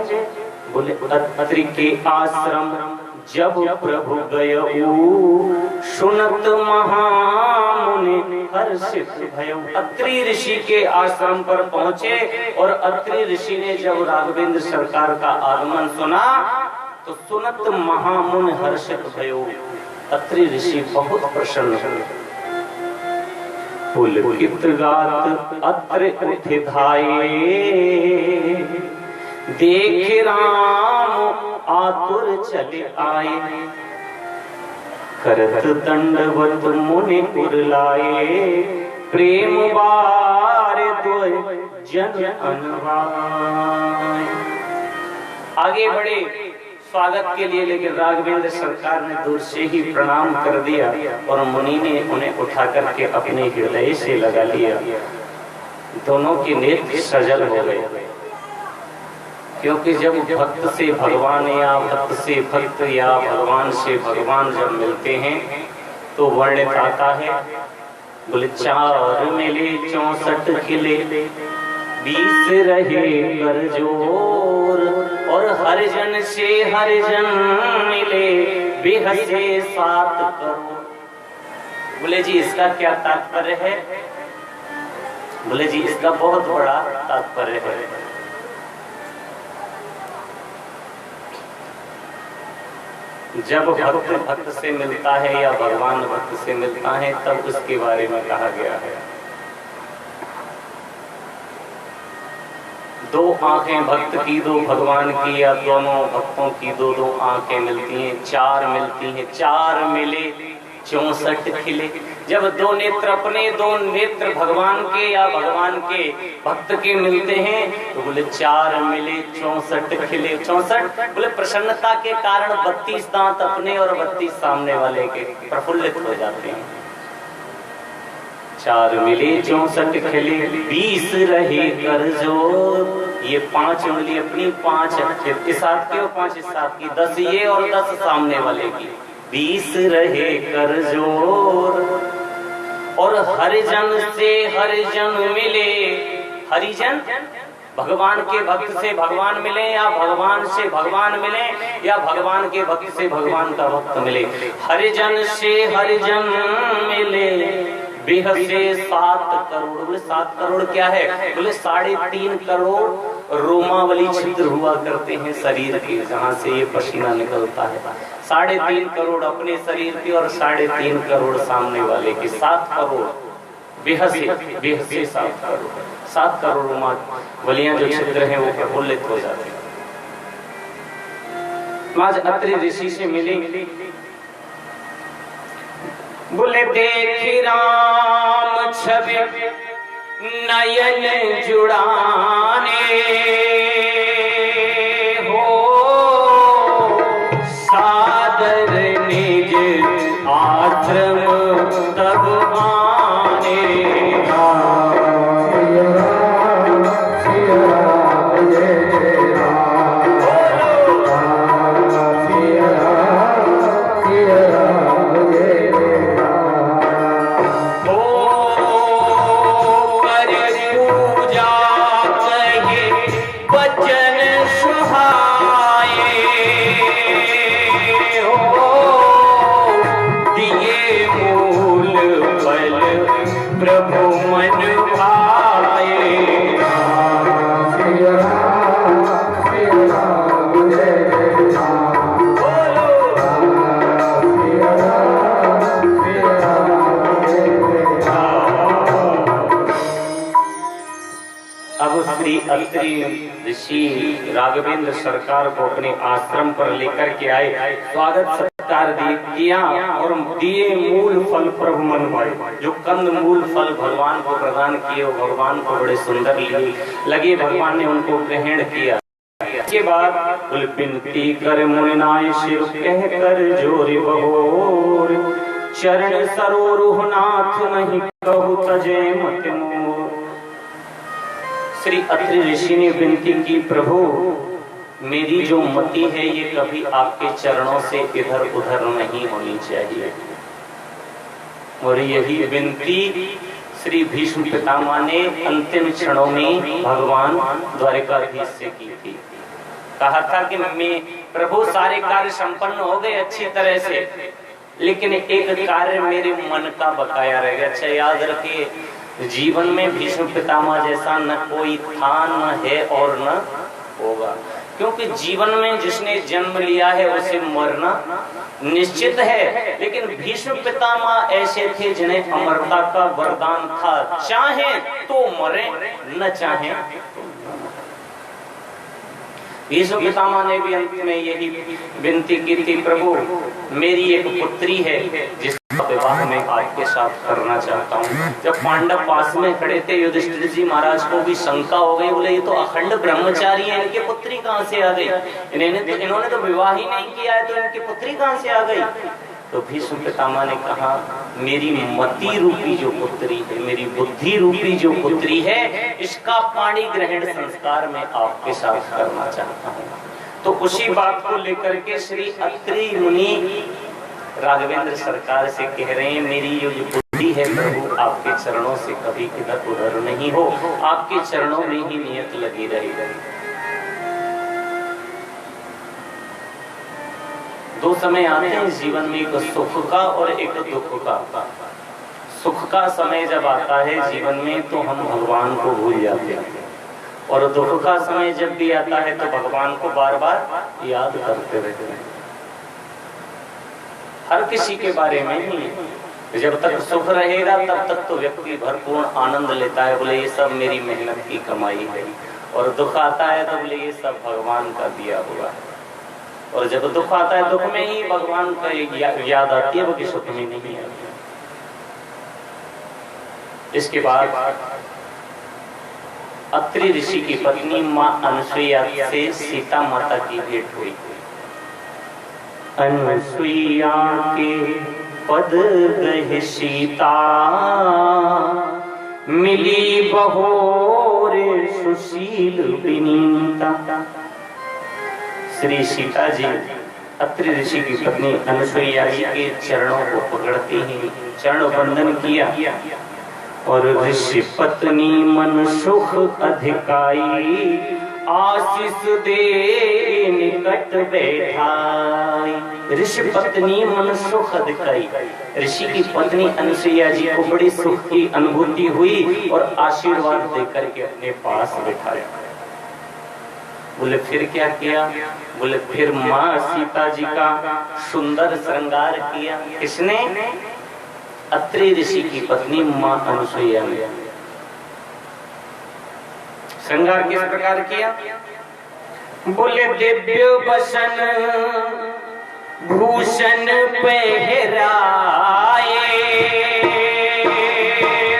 बोले अत्रि के आश्रम जब प्रभु गयऊ, सुनत महामुनि हर्षित भयऊ। अत्रि ऋषि के आश्रम पर पहुंचे और अत्रि ऋषि ने जब राघवेंद्र सरकार का आगमन सुना तो सुनत महामुनि हर्षित भयऊ। अत्रि ऋषि बहुत प्रसन्न हुए। पुलकित गात अत्रि उठि धाये, देख राम आतुर चले आए। करत दंडवत मुनि कुरलाए, प्रेम बार द्वय जन अनवाय। आगे बढ़े स्वागत के लिए, लेकिन राघवेंद्र सरकार ने दूर से ही प्रणाम कर दिया और मुनि ने उन्हें उठा करके अपने हृदय से लगा लिया। दोनों के नेत्र सजल हो गए, क्योंकि जब भक्त से भगवान या भक्त से भक्त या भगवान से भगवान जब मिलते हैं तो वर्णित आता है। बोले चार मिले 64 खिले, 20 रहे कर जोर, और हरिजन से हरिजन मिले, बेहसे 7 करोड़। बोले जी इसका क्या तात्पर्य है? बोले जी इसका बहुत बड़ा तात्पर्य है। जब भक्त भक्त से मिलता है या भगवान भक्त से मिलता है तब उसके बारे में कहा गया है। 2 आंखें भक्त की 2 भगवान की, या दोनों भक्तों की 2 आंखें मिलती हैं, 4 मिलती हैं। 4 मिले 64 खिले। जब 2 नेत्र अपने 2 नेत्र भगवान के या भगवान के भक्त के मिलते हैं तो बोले 4 मिले 64 खिले। 64 बोले प्रसन्नता के कारण 32 दांत अपने और 32 सामने वाले के प्रफुल्लित हो जाते हैं। 4 मिले 64 खिले, 20 रहे कर जोर। ये 5 उंगली अपनी, 5 इस हाथ की और 5 इस हाथ की, 10 ये और 10 सामने वाले की, 20 रहे कर जोर। और हरिजन से हरिजन मिले। हरिजन भगवान के भक्त से भगवान मिले, या भगवान से भगवान मिले, या भगवान के भक्त से भगवान का भक्त मिले। हरिजन से हरिजन मिले, बेहसे 7 करोड़। बोले 7 करोड़ क्या है? बोले 3.5 करोड़ रोमावली छिद्र हुआ करते हैं शरीर के, जहाँ से ये पसीना निकलता है। 3.5 करोड़ अपने शरीर के और 3.5 करोड़ सामने वाले के। 7 करोड़ बेहसे 7 करोड़। 7 करोड़ रोमावलियां जो छिद्र हैं वो प्रफुल्लित हो जाते हैं। आज अत्रि ऋषि से मिले। बोले देख राम छवि नयन जुड़ाने, हो सादर निज आश्रम तब आने। ऋषि राघवेंद्र सरकार को अपने आश्रम पर लेकर के आए, स्वागत सत्कार किया और दिए मूल फल प्रभु मन भाई। जो कंद मूल फल भगवान को प्रदान किए वो भगवान को बड़े सुंदर लगे। भगवान ने उनको ग्रहण किया। इसके बाद कुल बिनती कर मुनिनाय शिव कह कर जोरि बहोर, चरण सरोरुहनाथ नहीं कहु तजे मत मोर। श्री अत्रि ऋषि ने विनती की, प्रभु मेरी जो मति है ये कभी आपके चरणों से इधर उधर नहीं होनी चाहिए। और यही विनती श्री भीष्म पितामह ने अंतिम क्षणों में भगवान द्वारिकाधीश से की थी। कहा था कि मैं प्रभु सारे कार्य संपन्न हो गए अच्छी तरह से, लेकिन एक कार्य मेरे मन का बकाया रह गया। अच्छा याद रखिए, जीवन में भीष्म पितामह जैसा न कोई था, न है और न होगा, क्योंकि जीवन में जिसने जन्म लिया है उसे मरना निश्चित है। लेकिन भीष्म पितामह ऐसे थे जिन्हें अमरता का वरदान था, चाहे तो मरे न चाहे। भीष्म पितामह ने भी अंत में यही विनती की थी, प्रभु मेरी एक पुत्री है जिसका विवाह मैं आपके साथ करना चाहता हूँ। जब पांडव पास में खड़े थे, युधिष्ठिर जी महाराज को भी शंका हो गई, बोले ये तो अखंड ब्रह्मचारी है, इनकी पुत्री कहाँ से आ गई? इन्होंने तो विवाह ही नहीं किया है, तो इनकी पुत्री कहाँ से आ गई? तो भीष्म पितामह ने कहा, मेरी मति रूपी जो पुत्री है, मेरी बुद्धि रूपी जो पुत्री है, इसका पाणी ग्रहण संस्कार मैं आपके साथ करना चाहता हूँ। तो उसी बात को लेकर के श्री अत्रि मुनि राघवेंद्र सरकार से कह रहे हैं, मेरी जो बुद्धि है प्रभु आपके चरणों से कभी इधर उधर नहीं हो, आपके चरणों में ही नियत लगी रही। दो समय आते हैं जीवन में, एक सुख का और एक दुख का। सुख का समय जब आता है जीवन में तो हम भगवान को भूल जाते हैं, और दुख का समय जब भी आता है तो भगवान को बार बार याद करते रहते हैं। हर किसी के बारे में ही, जब तक सुख रहेगा तब तक तो व्यक्ति भरपूर आनंद लेता है, बोले ये सब मेरी मेहनत की कमाई है, और दुख आता है तो बोले ये सब भगवान का दिया हुआ है। और जब दुख आता है, दुख में ही भगवान का याद आती है, वो कि सुख में नहीं आती। इसके बाद अत्रि ऋषि की पत्नी माँ अनुसुईया से सीता माता की भेंट हुई। अनुसुईया के पद गए सीता, मिली बहोर सुशील विनीता। श्री सीता जी अत्रि ऋषि की पत्नी अनुसुईया जी के चरणों को पकड़ती ही चरण बंधन किया, और ऋषि पत्नी मन सुख अधिकाई, आशीष दे निकट बैठाई। ऋषि पत्नी मन सुख अधिकाई, ऋषि की पत्नी अनुसुईया जी को बड़ी सुख की अनुभूति हुई और आशीर्वाद देकर के अपने पास बैठाया। बोले फिर क्या किया? बोले फिर माँ सीता जी का सुंदर श्रृंगार किया। किसने? अत्रि ऋषि की पत्नी माँ अनुसुईया ने। श्रृंगार किस प्रकार किया? बोले दिव्य बसन भूषण पहराए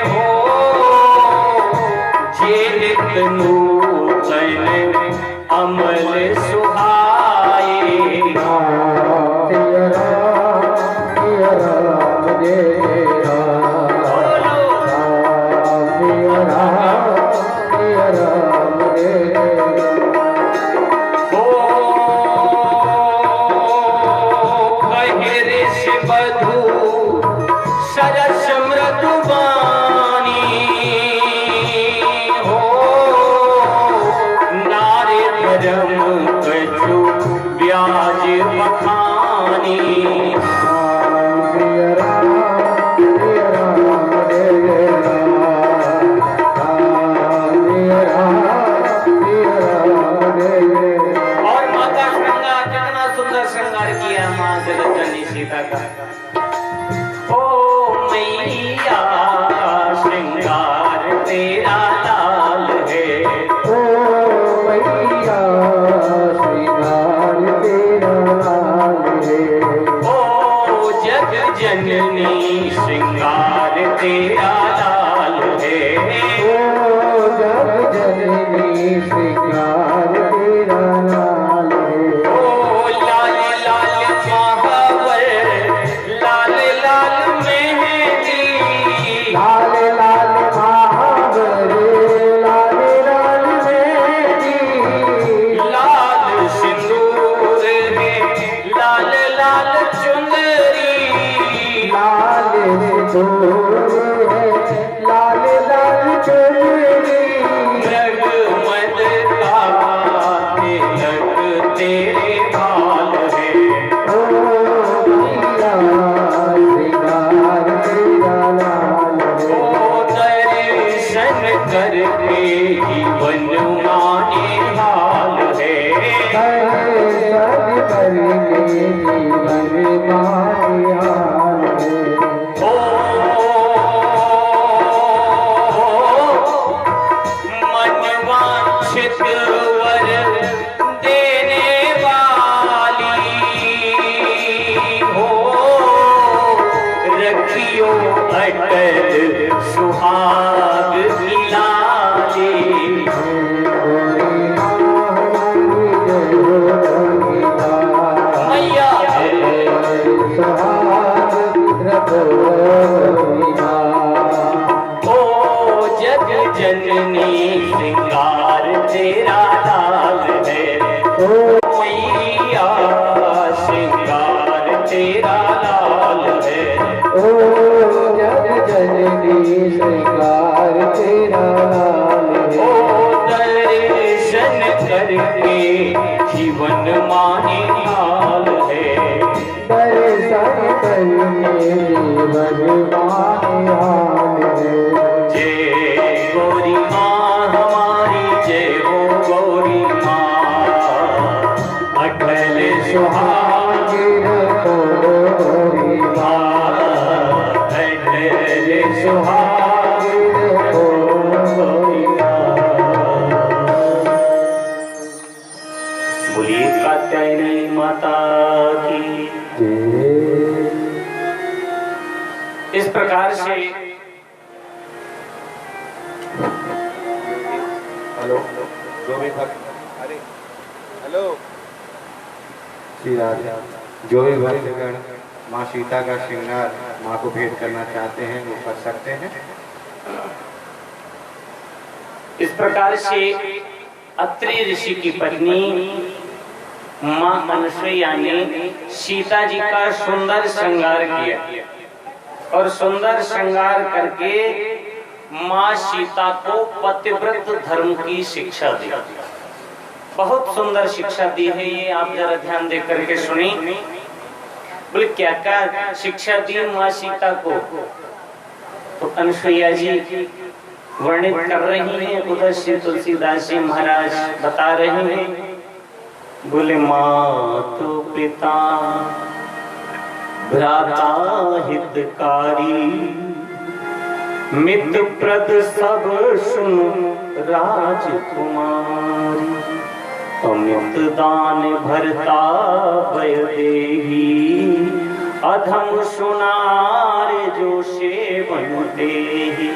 हो, झेलित नूतन अमल सुहाए। सरस मृदुबानी हो, नारे धर्म कछु ब्याज बखानी। और माता श्रृंगार, कितना सुंदर श्रृंगार किया माँ जगदजननी सीता का। मैया श्रृंगार तेरा लाल है, ओ मैया श्रृंगार तेरा लाल है, ओ जग जननी श्रृंगार तेरा लाल है, ओ जग जननी श्रृंगार तेरा लाल अटल सुहाग की लाली। मैया ओ जग जननी श्रृंगार तेरा लाल है। ओ मैया श्रृंगार तेरा लाल है। ओ जग जननी श्रृंगार तेरा लाल है। ओ दर्शन करके जीवन माने हाल है। दर्शन करके जीवन माने हाल है। जय गौरी माँ हमारी, जय हो गौरी माँ। अटल सुहाग रखो गौरी माँ, अटल सुहाग रखो गौरी माँ। बोलिए कात्यायनी माता की। इस प्रकार से हेलो जो भी भक्त, अरे हेलो, श्री राधे। जो भी भक्तगण माँ सीता का श्रृंगार माँ को भेंट करना चाहते हैं वो कर सकते हैं। इस प्रकार से अत्रि ऋषि की पत्नी माँ अनुसुईया ने सीता जी का सुंदर श्रृंगार किया और सुंदर श्रृंगार करके माँ सीता को पतिव्रत धर्म की शिक्षा दी। बहुत सुंदर शिक्षा दी है ये, आप जरा ध्यान दे करके सुनी। बोले क्या क्या शिक्षा दी माँ सीता को? तो अनुसुईया जी वर्णित कर रही हैं, उधर श्री तुलसीदास जी महाराज बता रहे हैं। बोले मातु पिता भ्राता हितकारी, मित्र प्रद सब सुन राजकुमारी। अमित दान भरता भय देही, अधम सुनार जो सेवन देही।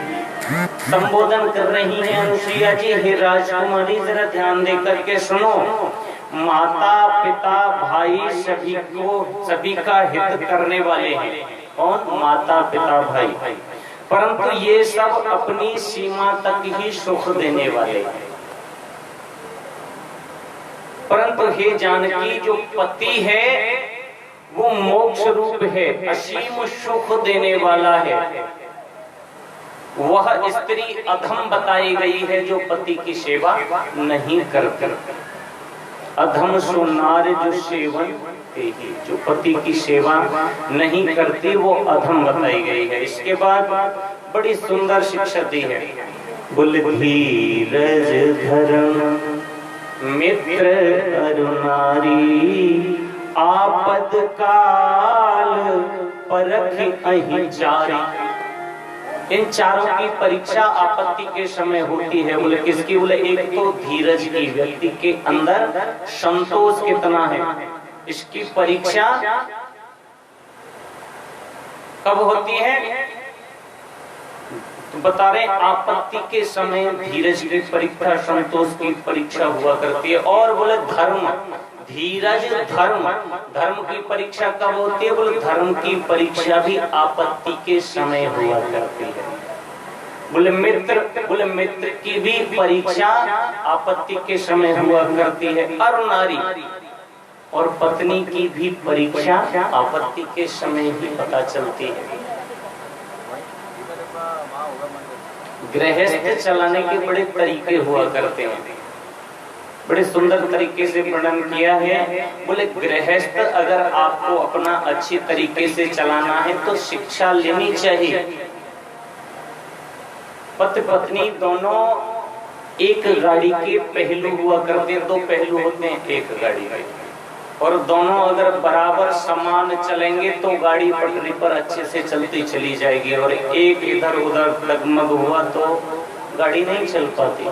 संबोधन कर रही हैं अनुसुईया जी, हे राजकुमारी जरा ध्यान दे करके सुनो। माता पिता भाई सभी का हित करने वाले हैं। कौन? माता पिता भाई। परंतु ये सब अपनी सीमा तक ही सुख देने वाले हैं। परंतु हे जानकी, जो पति है वो मोक्ष रूप है, असीम सुख देने वाला है। वह स्त्री अधम बताई गई है जो पति की सेवा नहीं करती। अधम सो नारी जो सेवन, जो पति की सेवा नहीं करती वो अधम बताई गई है। इसके बाद बड़ी सुंदर शिक्षा दी है। बोले धीरज धर्म मित्र करुणारी, आपद काल परख अहि चारी। इन चारों की परीक्षा आपत्ति के समय होती है। बोले किसकी? बोले एक तो धीरज की, व्यक्ति के अंदर संतोष कितना है, इसकी परीक्षा कब होती है? तो बता रहे आपत्ति के समय धीरज की परीक्षा, संतोष की परीक्षा हुआ करती है। और बोले धर्म, धीरज धर्म की परीक्षा कब होती है? बोले धर्म की परीक्षा भी आपत्ति के समय हुआ करती है। बोले मित्र की भी परीक्षा आपत्ति के समय हुआ करती है। और नारी और पत्नी की भी परीक्षा आपत्ति के समय ही पता चलती है। गृहस्थ चलाने के बड़े तरीके हुआ करते हैं, बड़े सुंदर तरीके से वर्णन किया है। बोले गृहस्थ अगर आपको अपना अच्छी तरीके से चलाना है तो शिक्षा लेनी चाहिए। पति पत्नी दोनों एक गाड़ी के पहलू हुआ करते हैं, दो पहलू होते हैं एक गाड़ी के, और दोनों अगर बराबर समान चलेंगे तो गाड़ी पटरी पर अच्छे से चलती चली जाएगी। और एक इधर उधर डगमग हुआ तो गाड़ी नहीं चल पाती।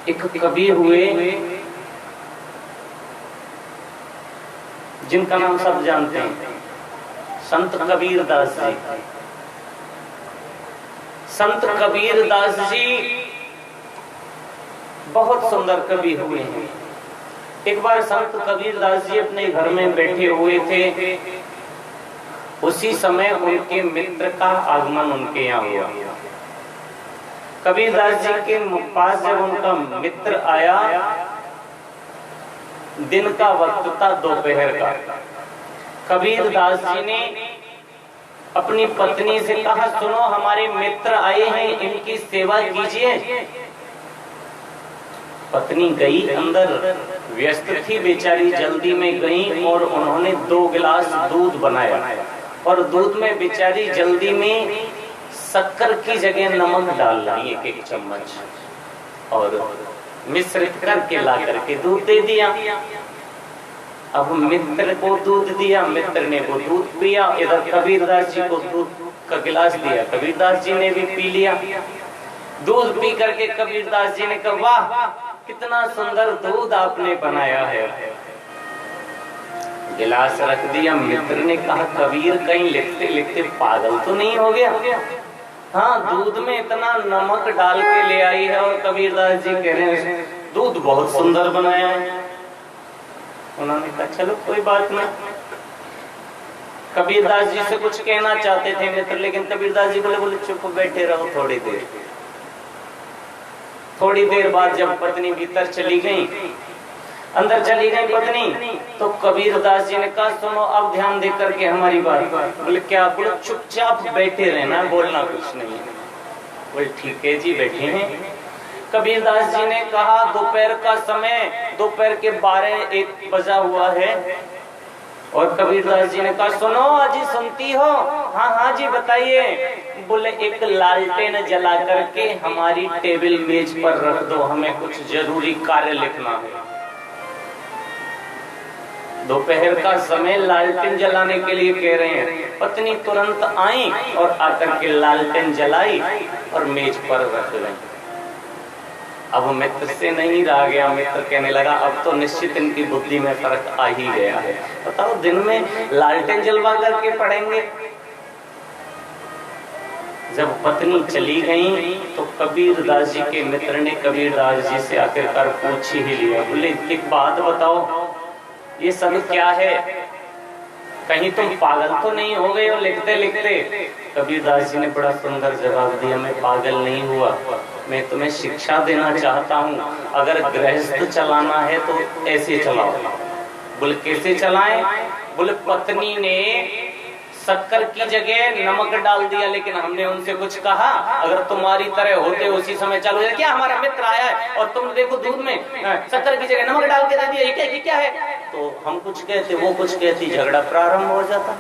एक कवि हुए जिनका नाम सब जानते हैं, संत कबीर दास जी। संत कबीर दास जी बहुत सुंदर कवि हुए हैं। एक बार संत कबीर दास जी अपने घर में बैठे हुए थे, उसी समय उनके मित्र का आगमन उनके यहाँ हुआ। कबीर दास जी के पास जब उनका मित्र आया, दिन का वक्त था, दोपहर का। कबीर दास जी ने अपनी पत्नी से कहा, सुनो हमारे मित्र आए हैं, इनकी सेवा कीजिए। पत्नी गई अंदर, व्यस्त थी बेचारी, जल्दी में गई और उन्होंने 2 गिलास दूध बनाया और दूध में बेचारी जल्दी में शक्कर की जगह नमक डाल ली 1-1 चम्मच और मिश्रित करके ला करके दूध दे दिया। अब मित्र को दूध दिया, मित्र ने वो दूध पिया, इधर कबीरदास जी को दूध का गिलास दिया, कबीरदास जी ने भी पी लिया। दूध पी करके कबीरदास जी ने कहा, वाह कितना सुंदर दूध आपने बनाया है। गिलास रख दिया। मित्र ने कहा, कबीर कहीं लिखते लिखते पागल तो नहीं हो गया? हाँ, दूध में इतना नमक डाल के ले आई है और कबीरदास जी कह रहे हैं दूध बहुत सुंदर बनाया है। उन्होंने कहा चलो कोई बात नहीं। कबीरदास जी से कुछ कहना चाहते थे मित्र, लेकिन कबीरदास जी बोले चुप बैठे रहो थोड़ी देर। थोड़ी देर बाद जब पत्नी भीतर चली गई, अंदर चली गई पत्नी, तो कबीरदास जी ने कहा, सुनो अब ध्यान दे करके हमारी बात। बोले क्या? बोले चुपचाप बैठे रहना, बोलना कुछ नहीं है। बोले ठीक है जी, बैठे हैं। कबीरदास जी ने कहा, दोपहर का समय, दोपहर के 12-1 बजा हुआ है। और कबीरदास जी ने कहा, सुनो अजी सुनती हो? हाँ हाँ जी बताइए। बोले एक लालटेन जला करके हमारी टेबल मेज पर रख दो, हमें कुछ जरूरी कार्य लिखना है। दोपहर का समय लालटेन जलाने के लिए कह रहे हैं। पत्नी तुरंत आई और आकर के लालटेन जलाई और मेज पर रख गई। अब मित्र से नहीं रह गया। मित्र कहने लगा, अब तो निश्चित इनकी बुद्धि में फर्क आ ही गया है। बताओ, दिन में लालटेन जलवा करके पढ़ेंगे। जब पत्नी चली गई तो कबीरदास जी के मित्र ने कबीरदास जी से आखिरकार पूछ ही लिया। बोले एक बात बताओ, ये सब क्या है? कहीं तुम पागल तो नहीं हो गए हो लिखते लिखते? कबीरदास जी ने बड़ा सुंदर जवाब दिया, मैं पागल नहीं हुआ, मैं तुम्हें शिक्षा देना चाहता हूँ। अगर गृहस्थ चलाना है तो ऐसे चलाओ। बोले कैसे चलाएं? बोले पत्नी ने शक्कर की जगह नमक डाल दिया, लेकिन हमने उनसे कुछ कहा, अगर तुम्हारी तरह होते उसी समय चालू हो जाए। क्या हमारा मित्र आया है और तुम देखो दूध में शक्कर की जगह नमक डाल के दे दिया, ये क्या है? तो हम कुछ कहते, वो कुछ कहती, झगड़ा प्रारंभ हो जाता।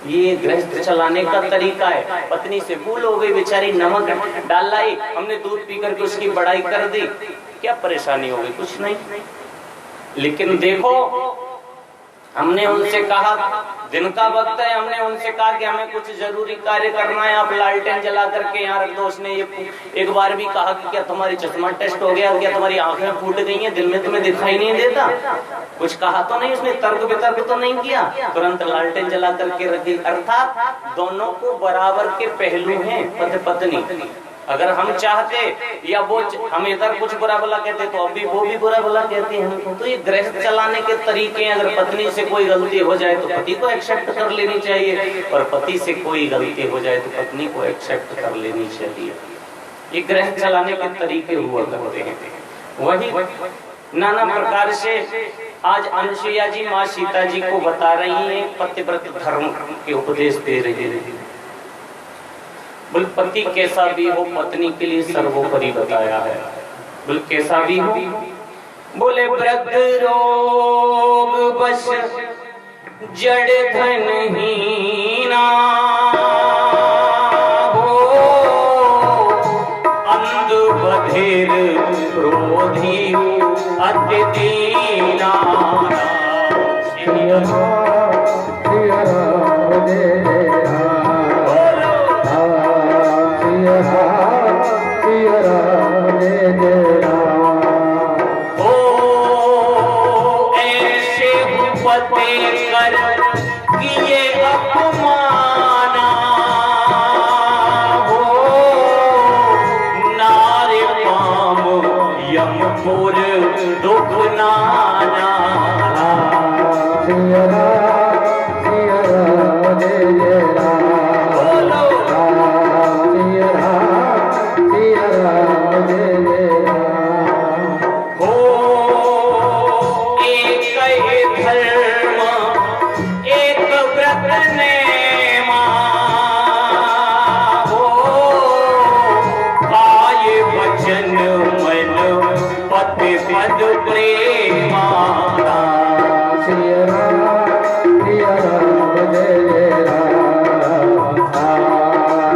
ये गृहस्थ चलाने का तरीका है। पत्नी से भूल हो गई, बेचारी नमक डाल लाई, हमने दूध पी करके उसकी बड़ाई कर दी, क्या परेशानी हो गई? कुछ नहीं। लेकिन देखो, हमने उनसे कहा, दिन का वक्त है, हमने उनसे कहा कि हमें कुछ जरूरी कार्य करना है, आप लालटेन जला करके यहाँ रख दो। उसने ये एक बार भी कहा कि क्या तुम्हारी चश्मा टेस्ट हो गया, क्या तुम्हारी आंखें फूट गई हैं, दिन में तुम्हें दिखाई नहीं देता? कुछ कहा तो नहीं, उसने तर्क वितर्क तो नहीं किया, तुरंत लालटेन जला करके रख दी। अर्थात दोनों को बराबर के पहलू हैं, पति पत्नी। अगर हम चाहते या वो हम इधर कुछ बुरा भला कहते तो अभी वो भी बुरा भला कहती है हमको। तो ये गृहस्थ चलाने के तरीके हैं। अगर पत्नी से कोई गलती हो जाए तो पति को एक्सेप्ट कर लेनी चाहिए, और पति से कोई गलती हो जाए तो पत्नी को एक्सेप्ट कर लेनी चाहिए। ये गृहस्थ चलाने के तरीके हुआ करते हैं। वही नाना प्रकार से आज अनुसुईया जी माँ सीता जी को बता रही है, पतिव्रत धर्म के उपदेश दे रही है। बोल पति कैसा भी हो, पत्नी के लिए सर्वोपरि बताया है। बोल कैसा भी हो, बोले व्रत रोग बस जड़ धनहीना हो, अंध बधिर क्रोधी अति दीना। किए अपमाना हो नारे पाम यमपुर दुख नाना। सिया राम जय जय राम। बोलो सिया राम जय जय राम। हो एक ही धर्म एक व्रत नेमा हो आए वचन मन पति पद प्रेमा। सिया राम जय जय राम।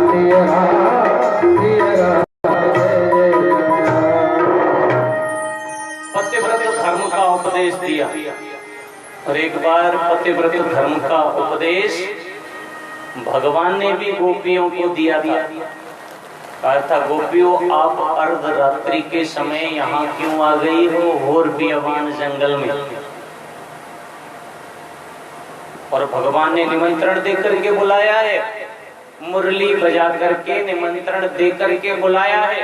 सिया राम जय जय राम। पतिव्रत धर्म का उपदेश दिया और एक बार पतिव्रत धर्म का उपदेश भगवान ने भी गोपियों को दिया था। कहा था गोपियों आप अर्धरात्रि के समय यहाँ क्यों आ गई हो घोर बियाबान जंगल में। और भगवान ने निमंत्रण देकर के बुलाया है, मुरली बजा करके निमंत्रण देकर के बुलाया है।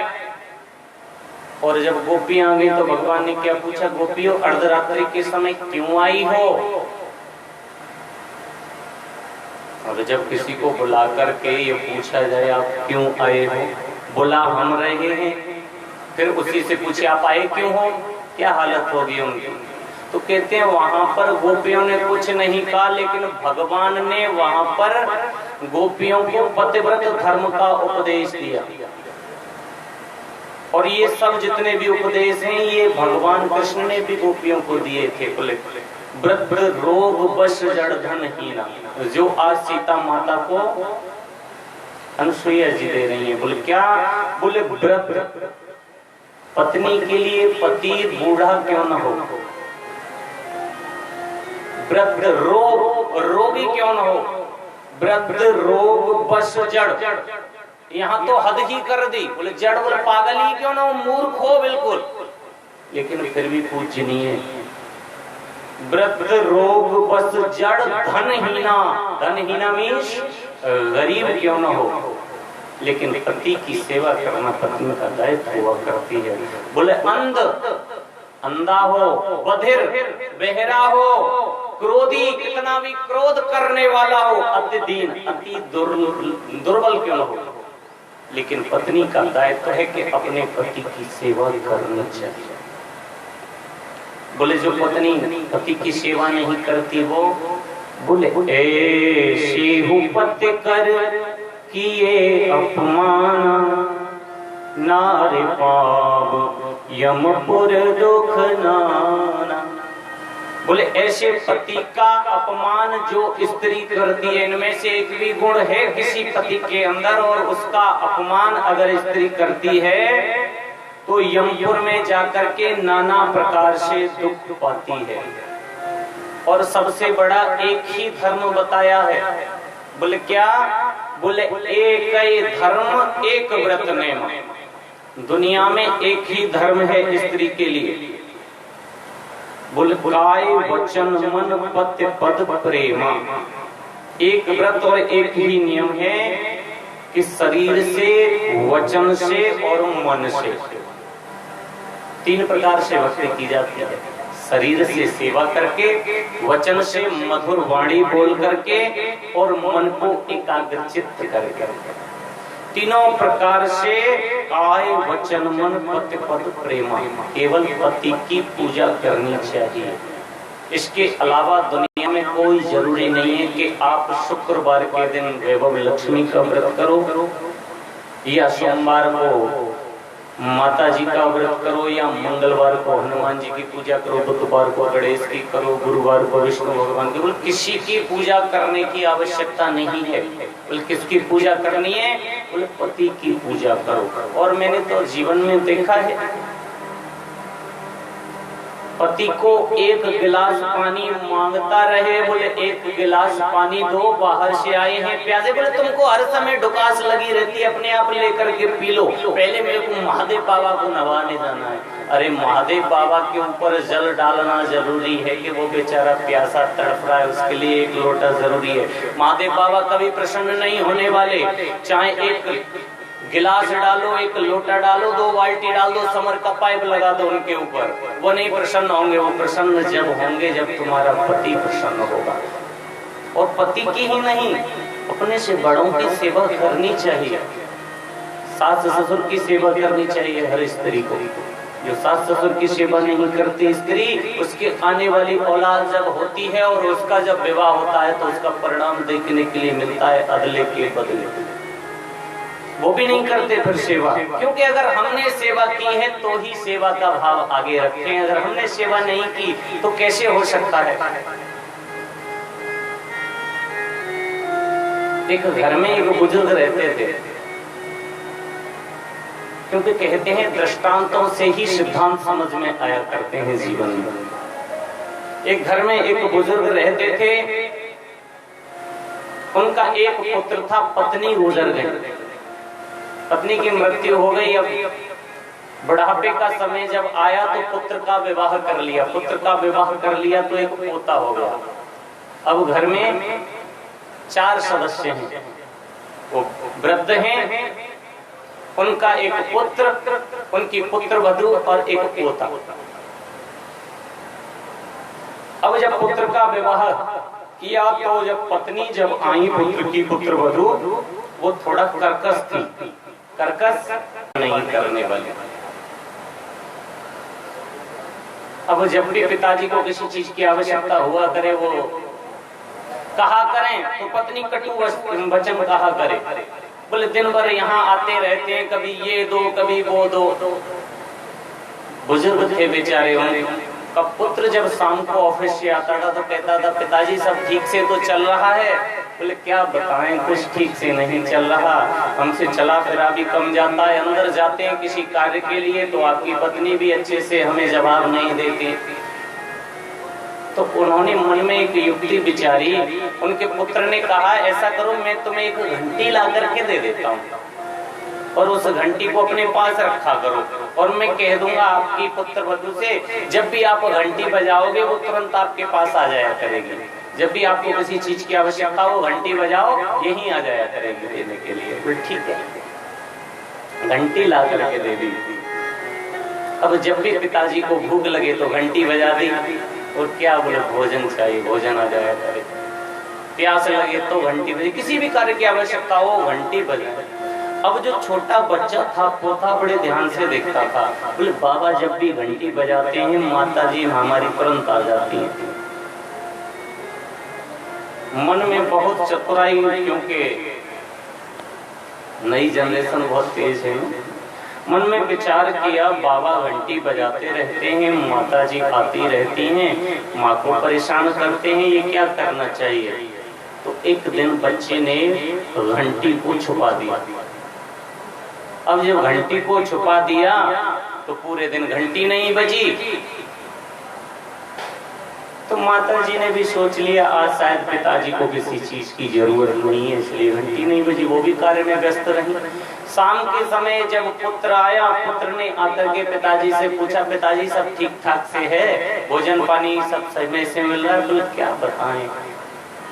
और जब गोपियां आ गई तो भगवान ने क्या पूछा, गोपियों अर्धरात्रि के समय क्यों आई हो। और जब किसी को बुला करके ये पूछा जाए आप क्यों आए हो, बुला हम रहे हैं, फिर उसी से पूछे आप आए क्यों हो, क्या हालत होगी उनकी। तो कहते हैं वहां पर गोपियों ने कुछ नहीं कहा, लेकिन भगवान ने वहां पर गोपियों को पतिव्रत धर्म का उपदेश दिया। और ये सब जितने भी उपदेश हैं ये भगवान कृष्ण ने भी गोपियों को दिए थे। बोले व्रत रोग बस जड़ धन हीना, जो आज सीता माता को अनुसुईया जी दे रही है। बोले क्या, बोले व्रत पत्नी के लिए पति बूढ़ा क्यों न हो, व्रत रोगी क्यों न हो, व्रत रोग बस जड़, यहाँ तो हद ही कर दी। बोले जड़, बोले पागल ही क्यों ना हो, मूर्ख हो बिल्कुल, लेकिन फिर भी पूजनीय। व्रत रोग बस जड़ धन हीना मीन्स गरीब क्यों ना हो, लेकिन पति की सेवा करना पत्नी का दायित्व हुआ करती है। बोले अंधा हो, बधिर बहरा हो, क्रोधी कितना भी क्रोध करने वाला हो, अति दीन अति दुर्बल क्यों ना हो, लेकिन पत्नी का दायित्व है कि अपने पति की सेवा करनी चाहिए। बोले जो पत्नी पति की सेवा नहीं करती वो, बोले ऐसी हूँ पति कर किए अपमान, नारे पाप यमपुर दुख नाना। बोले ऐसे पति का अपमान जो स्त्री करती है, इनमें से एक भी गुण है किसी पति के अंदर और उसका अपमान अगर स्त्री करती है तो यमपुर में जाकर के नाना प्रकार से दुख पाती है। और सबसे बड़ा एक ही धर्म बताया है। बोले क्या, बोले एक ही धर्म एक व्रत नेम। दुनिया में एक ही धर्म है स्त्री के लिए। बोले काय वचन मन पत्य पद प्रेमा, एक व्रत और एक ही नियम है कि शरीर से, वचन से और मन से, तीन प्रकार से भक्ति की जाती है। शरीर से सेवा करके, वचन से मधुर वाणी बोल करके और मन को एकाग्रचित्त करके, तीनों प्रकार से काय वचन मन पति पद प्रेमा, केवल पति की पूजा करनी चाहिए। इसके अलावा दुनिया में कोई जरूरी नहीं है कि आप शुक्रवार के दिन वैभव लक्ष्मी का व्रत करो, या सोमवार को माता जी का व्रत करो, या मंगलवार को हनुमान जी की पूजा करो, बुधवार को गणेश की करो, गुरुवार को विष्णु भगवान की। बोले किसी की पूजा करने की आवश्यकता नहीं है। बोले किसकी पूजा करनी है, बोले पति की पूजा करो। और मैंने तो जीवन में देखा है पति को एक गिलास पानी मांगता रहे, बोले एक गिलास पानी दो, बाहर से आए हैं प्यासे, बोले तुमको हर समय ढुकास लगी रहती है, अपने आप लेकर के पी लो, पहले मेरे को महादेव बाबा को नवाने जाना है। अरे महादेव बाबा के ऊपर जल डालना जरूरी है कि वो बेचारा प्यासा तड़प रहा है, उसके लिए एक लोटा जरूरी है। महादेव बाबा कभी प्रसन्न नहीं होने वाले, चाहे एक गिलास डालो, एक लोटा डालो, 2 बाल्टी डाल दो, समर का पाइप लगा दो उनके ऊपर, वो नहीं प्रसन्न होंगे। वो प्रसन्न जब होंगे जब तुम्हारा पति प्रसन्न होगा। और पति की ही नहीं, अपने से बड़ों की सेवा करनी चाहिए, सास ससुर की सेवा करनी चाहिए हर स्त्री को। जो सास ससुर की सेवा नहीं करती स्त्री, उसके आने वाली औलाद जब होती है और उसका जब विवाह होता है तो उसका परिणाम देखने के लिए मिलता है अदले के बदले। वो भी नहीं करते फिर सेवा, क्योंकि अगर हमने सेवा की है तो ही सेवा का भाव आगे रखें, अगर हमने सेवा नहीं की तो कैसे हो सकता है। एक घर में एक बुजुर्ग रहते थे, क्योंकि कहते हैं दृष्टांतों से ही सिद्धांत समझ में आया करते हैं जीवन में। एक घर में एक बुजुर्ग रहते थे, उनका एक पुत्र था, पत्नी गुजर गई, पत्नी की मृत्यु हो गई। अब बुढ़ापे का समय जब आया तो पुत्र का विवाह कर लिया, पुत्र का विवाह कर लिया तो एक पोता हो गया। अब घर में 4 सदस्य हैं, वो वृद्ध हैं, उनका एक पुत्र, उनकी पुत्र वधू और एक पोता। अब जब पुत्र का विवाह किया तो जब पत्नी जब आई पुत्र की पुत्र वधू, वो थोड़ा कर्कश थी, कर्कश नहीं करने वाली। अब जब भी पिताजी को किसी चीज की आवश्यकता हुआ करे, वो कहा करें तो पत्नी कटु वचन कहा करे, बोले दिन भर यहाँ आते रहते हैं, कभी ये दो कभी वो दो। बुजुर्ग थे बेचारे, उनका पुत्र जब शाम को ऑफिस से आता था तो कहता था पिताजी सब ठीक से तो चल रहा है। बोले क्या बताएं, कुछ ठीक से नहीं चल रहा, हमसे चला फिरा भी कम जाता है, अंदर जाते हैं किसी कार्य के लिए तो आपकी पत्नी भी अच्छे से हमें जवाब नहीं देती। तो उन्होंने मन में एक युक्ति विचारी, उनके पुत्र ने कहा ऐसा करो मैं तुम्हें एक घंटी ला करके दे देता हूँ और उस घंटी को अपने पास रखा करो, और मैं कह दूंगा आपकी पुत्र वधू से जब भी आप घंटी बजाओगे वो तुरंत आपके पास आ जाया करेगी, जब भी आपको किसी चीज की आवश्यकता हो घंटी बजाओ यहीं आ जाया करेगी देने के लिए। ठीक है, घंटी ला करके दे दी। अब जब भी पिताजी को भूख लगे तो घंटी बजा दी, और क्या बोले भोजन चाहिए, भोजन आ जाया करे, प्यास लगे तो घंटी बजे, किसी भी कार्य की आवश्यकता हो घंटी बजाए। अब जो छोटा बच्चा था पोता बड़े ध्यान से देखता था, बोले बाबा जब भी घंटी बजाते हैं माता जी हमारी तुरंत आ जाती है। मन में बहुत चतुराई, क्योंकि नई जनरेशन बहुत तेज है, मन में विचार किया बाबा घंटी बजाते रहते हैं, माता जी आती रहती हैं, माँ को परेशान करते हैं, ये क्या करना चाहिए। तो एक दिन बच्चे ने घंटी को छुपा दिया। अब जब घंटी को छुपा दिया तो पूरे दिन घंटी नहीं बजी, तो माता जी ने भी सोच लिया आज शायद पिताजी को किसी चीज की जरूरत नहीं है इसलिए घंटी नहीं बजी, वो भी कार्य में व्यस्त रही। शाम के समय जब पुत्र आया, पुत्र ने आकर के पिताजी से पूछा पिताजी सब ठीक ठाक से है, भोजन पानी सब समय से मिल रहा है। बोले क्या बताएं,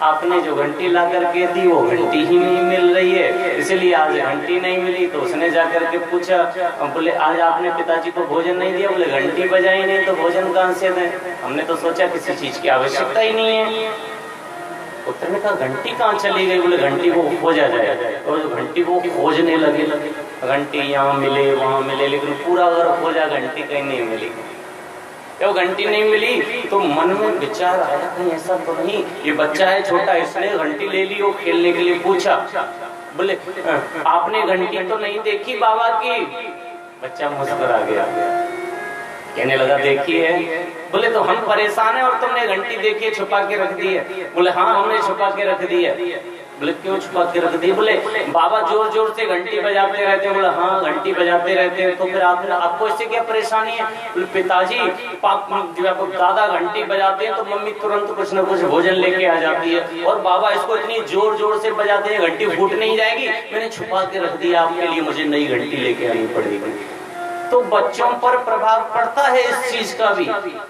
आपने जो घंटी ला करके दी वो घंटी ही नहीं मिल रही है, इसलिए आज घंटी नहीं मिली। तो उसने जाकर के पूछा, बोले आज आपने पिताजी को भोजन नहीं दिया। बोले घंटी बजाई नहीं तो भोजन कहाँ से दें, हमने तो सोचा किसी चीज की आवश्यकता ही नहीं है। पुत्र ने कहा घंटी कहाँ चली गई। बोले घंटी को खोजा जाए, और घंटी को खोजने लगे, घंटी यहाँ मिले वहाँ मिले, लेकिन पूरा अगर खोजा घंटी कहीं नहीं मिली। वो घंटी नहीं मिली तो मन में विचार आया कहीं ऐसा तो नहीं ये बच्चा है छोटा इसने घंटी ले ली, वो खेलने के लिए पूछा। बोले आपने घंटी तो नहीं देखी बाबा की। बच्चा मुस्कुरा गया, कहने लगा देखिए, बोले तो हम परेशान हैं और तुमने घंटी देखिए छुपा के रख दी है। बोले हाँ हमने छुपा के रख दी है। बोले क्यों छुपा के रख दी? बोले बाबा जोर जोर से घंटी बजाते रहते हैं। बोले हाँ घंटी बजाते रहते हैं, तो फिर आपको इससे क्या परेशानी है? बोले पिताजी दादा घंटी बजाते हैं तो मम्मी तुरंत कुछ न कुछ भोजन लेके आ जाती है, और बाबा इसको इतनी जोर जोर से बजाते हैं घंटी फूट नहीं जाएगी, मैंने छुपा के रख दिया आपके लिए, मुझे नई घंटी लेके आनी पड़ेगी। तो बच्चों पर प्रभाव पड़ता है इस चीज का भी।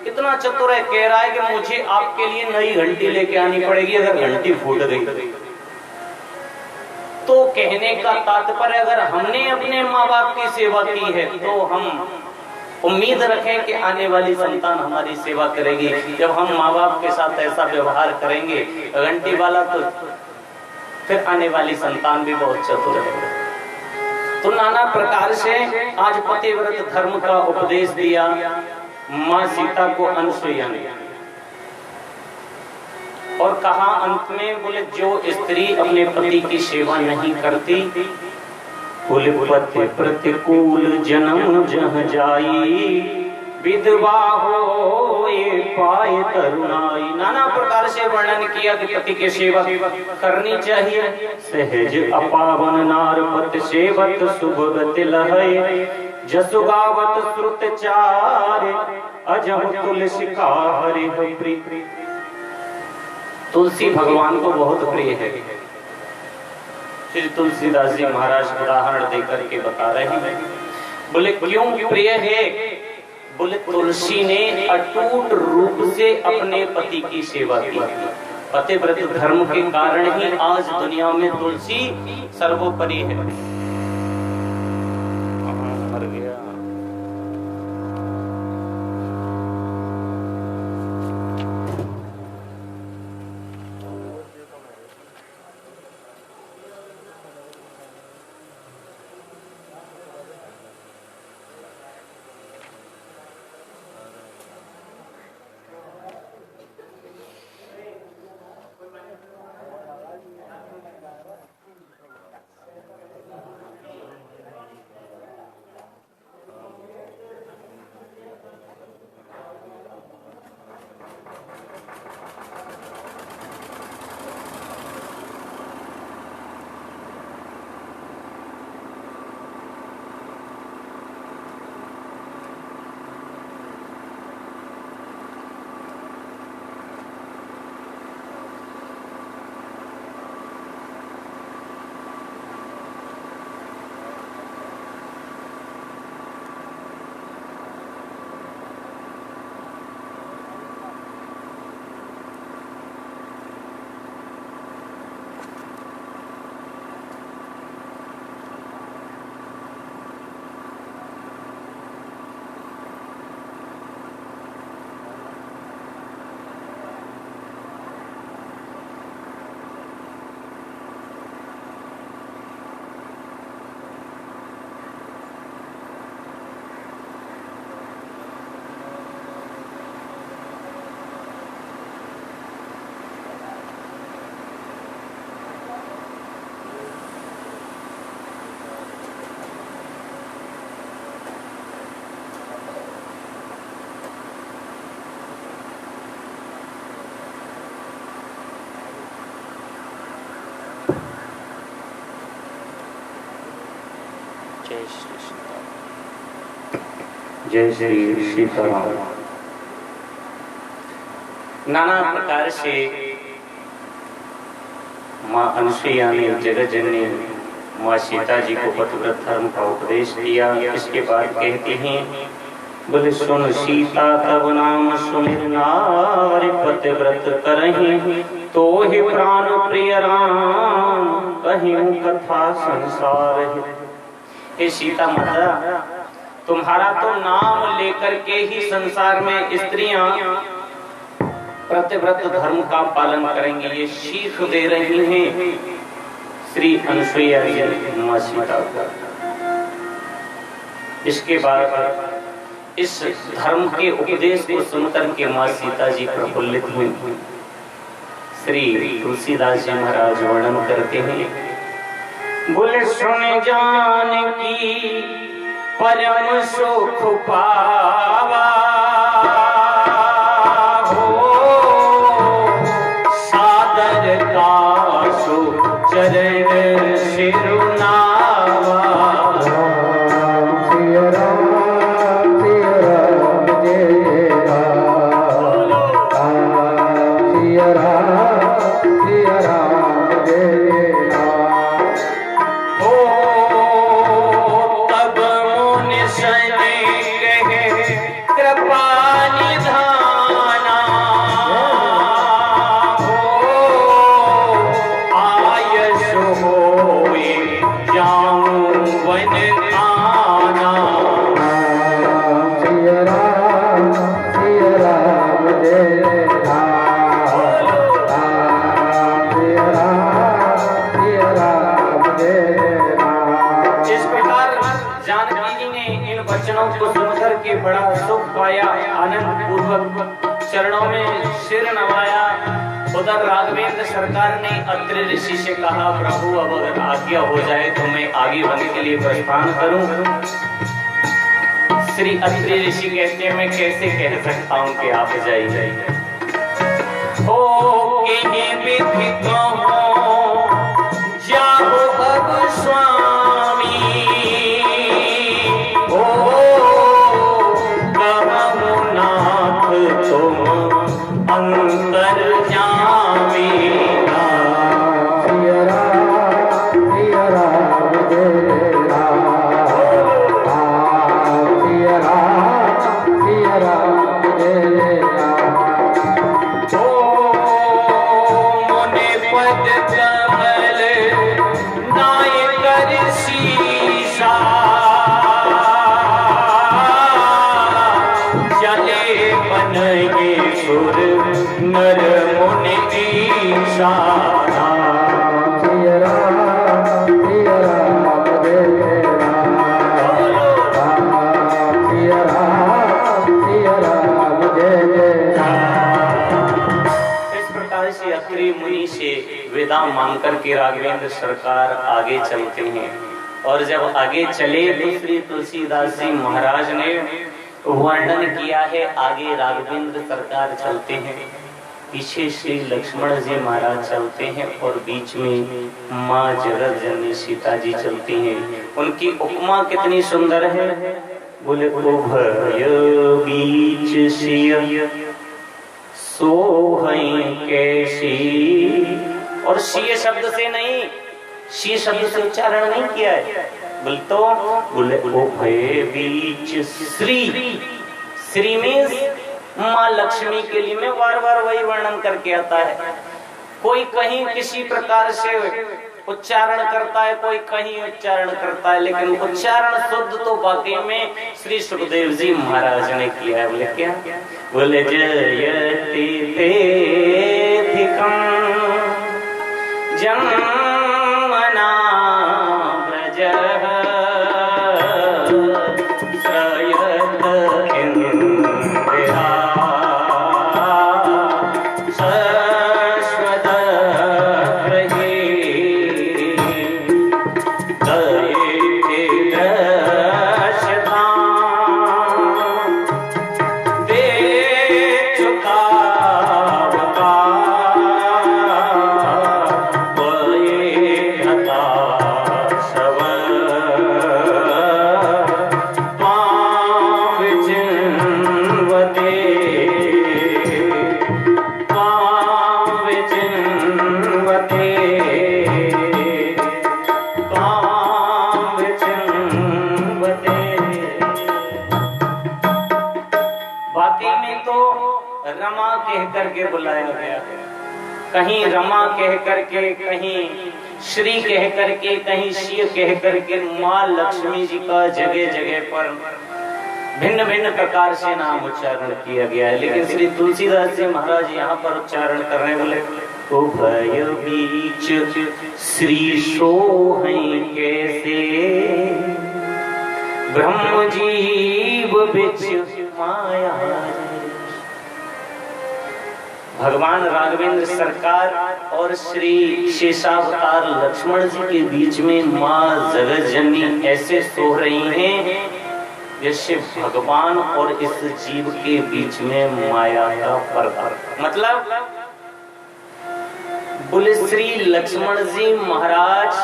कितना चतुर है, कह रहा है कि मुझे आपके लिए नई घंटी लेके आनी पड़ेगी अगर घंटी फूट गई। तो कहने का तात्पर्य, अगर हमने अपने माँ बाप की सेवा की है तो हम उम्मीद रखें कि आने वाली संतान हमारी सेवा करेगी। जब हम माँ बाप के साथ ऐसा व्यवहार करेंगे घंटी वाला, तो फिर आने वाली संतान भी बहुत चतुर है। तो नाना प्रकार से आज पतिव्रत धर्म का उपदेश दिया माँ सीता को अनुसुईया ने, और कहा अंत में, बोले जो स्त्री अपने पति की सेवा नहीं करती, बोले पति प्रतिकूल जन्म जह जाई, विधवा हो ये पाए तरुणाई। नाना प्रकार से वर्णन किया कि पति की सेवा करनी चाहिए। सहज अपावन नार पति सेवत सुभगति लहै, जसु गावत श्रुत चार अजम तुलसी का हरि प्रिय। तुलसी भगवान को बहुत प्रिय है। श्री तुलसीदास जी महाराज उदाहरण देकर के बता रहे हैं। बोले क्यों प्रिय है? बोले तुलसी ने अटूट रूप से अपने पति की सेवा की। पतिव्रत धर्म के कारण ही आज दुनिया में तुलसी सर्वोपरि है। मर गया। जय श्री सीताराम। नाना प्रकार से माँ अनुसुईया ने जगत जननी माँ सीता जी को पतिव्रत धर्म का उपदेश दिया। इसके बाद कहती हैं, बोले सुन सीता तब नाम सुमिर नारी, पतिव्रत करहि तो ही प्राण प्रिय राम, कहीं कथा संसार है। हे सीता माता, तुम्हारा तो नाम लेकर के ही संसार में स्त्रियां प्रतिव्रत धर्म का पालन करेंगी, ये सीख दे रही हैं श्री अनुसुईया जी माँ सीता को। इसके बाद इस धर्म के उपदेश को सुनकर के माँ सीता जी प्रफुल्लित हुई। श्री तुलसीदास जी महाराज वर्णन करते हैं, बोले सुन जानकी परम सुख पावा हो सादर दासु चरण सिरुनावा। सिया राम जय राम सिया राम जय राम। हो तब मुनि सने कहे कृपा निधाना हो आयस होए जाऊं वन आना। सिया राम जय राम सिया राम जय राम। इस प्रकार जानकी जी ने इन वचनों को सुनकर के बड़ा सुख पाया, आनंद पूर्वक चरणों में सिर नवाया। उधर राघवेंद्र सरकार ने अत्रि ऋषि से कहा, प्रभु अब अगर आज्ञा हो जाए तो मैं आगे बढ़ने के लिए प्रस्थान करूं। श्री अत्रि ऋषि कहते हैं, मैं कैसे कह सकता हूं कि आप जाइए। हो कहीं विधि कहो जाओ अब स्वामी हो कहूं नाथ तुम अंतर जामी। सिया राम जय राम सिया राम जय राम। हो मुनि पद कमल नायकर शीशा चले बनगे सुर नर मुनि ईशा। सिया राम जय राम सिया राम जय राम। इस प्रकार से अत्रि मुनि से विदा मांग करके राघवेंद्र सरकार आगे चलते हैं। और जब आगे चले तो श्री तुलसीदास जी महाराज ने वर्णन किया है। आगे राघवेंद्र सरकार चलते हैं, पीछे श्री लक्ष्मण जी महाराज चलते हैं और बीच में माँ जगत जननी सीता जी चलती हैं। उनकी उपमा कितनी सुंदर है। बोले उभय बीच सिय सोहई कैसी। और सी शब्द से नहीं, सी शब्द से उच्चारण नहीं किया है, बोले उभय बीच श्री। श्री मीन्स माँ लक्ष्मी के लिए में बार बार वही वर्णन करके आता है। कोई कहीं किसी प्रकार से उच्चारण करता है, कोई कहीं उच्चारण करता है, लेकिन उच्चारण शुद्ध तो वाकई में श्री सुखदेव जी महाराज ने किया है। बोले क्या? बोले जयति तेधिकं जन्मना व्रजः श्रयत इंदिरा शाश्वत गृहे दयेते दशतां देचुतावका वये हता शव त्वां विचिन्वते वाकई में तो रमा कह करके बुलाया गया, कहीं रमा कह करके, कहीं श्री कह करके, कहीं शिव कह करके माँ लक्ष्मी जी का जगह जगह पर भिन्न भिन्न प्रकार से नाम उच्चारण किया गया है। लेकिन श्री तुलसीदास जी महाराज यहाँ पर उच्चारण करने वाले उभय बीच श्री सोहई कैसे ब्रह्म जीव बिच माया। भगवान राघवेंद्र सरकार और श्री शेषावतार लक्ष्मण जी के बीच में माँ जगत जननी ऐसे सो रही हैं जैसे भगवान और इस जीव के बीच में माया का पर्दा। मतलब बोले श्री लक्ष्मण जी महाराज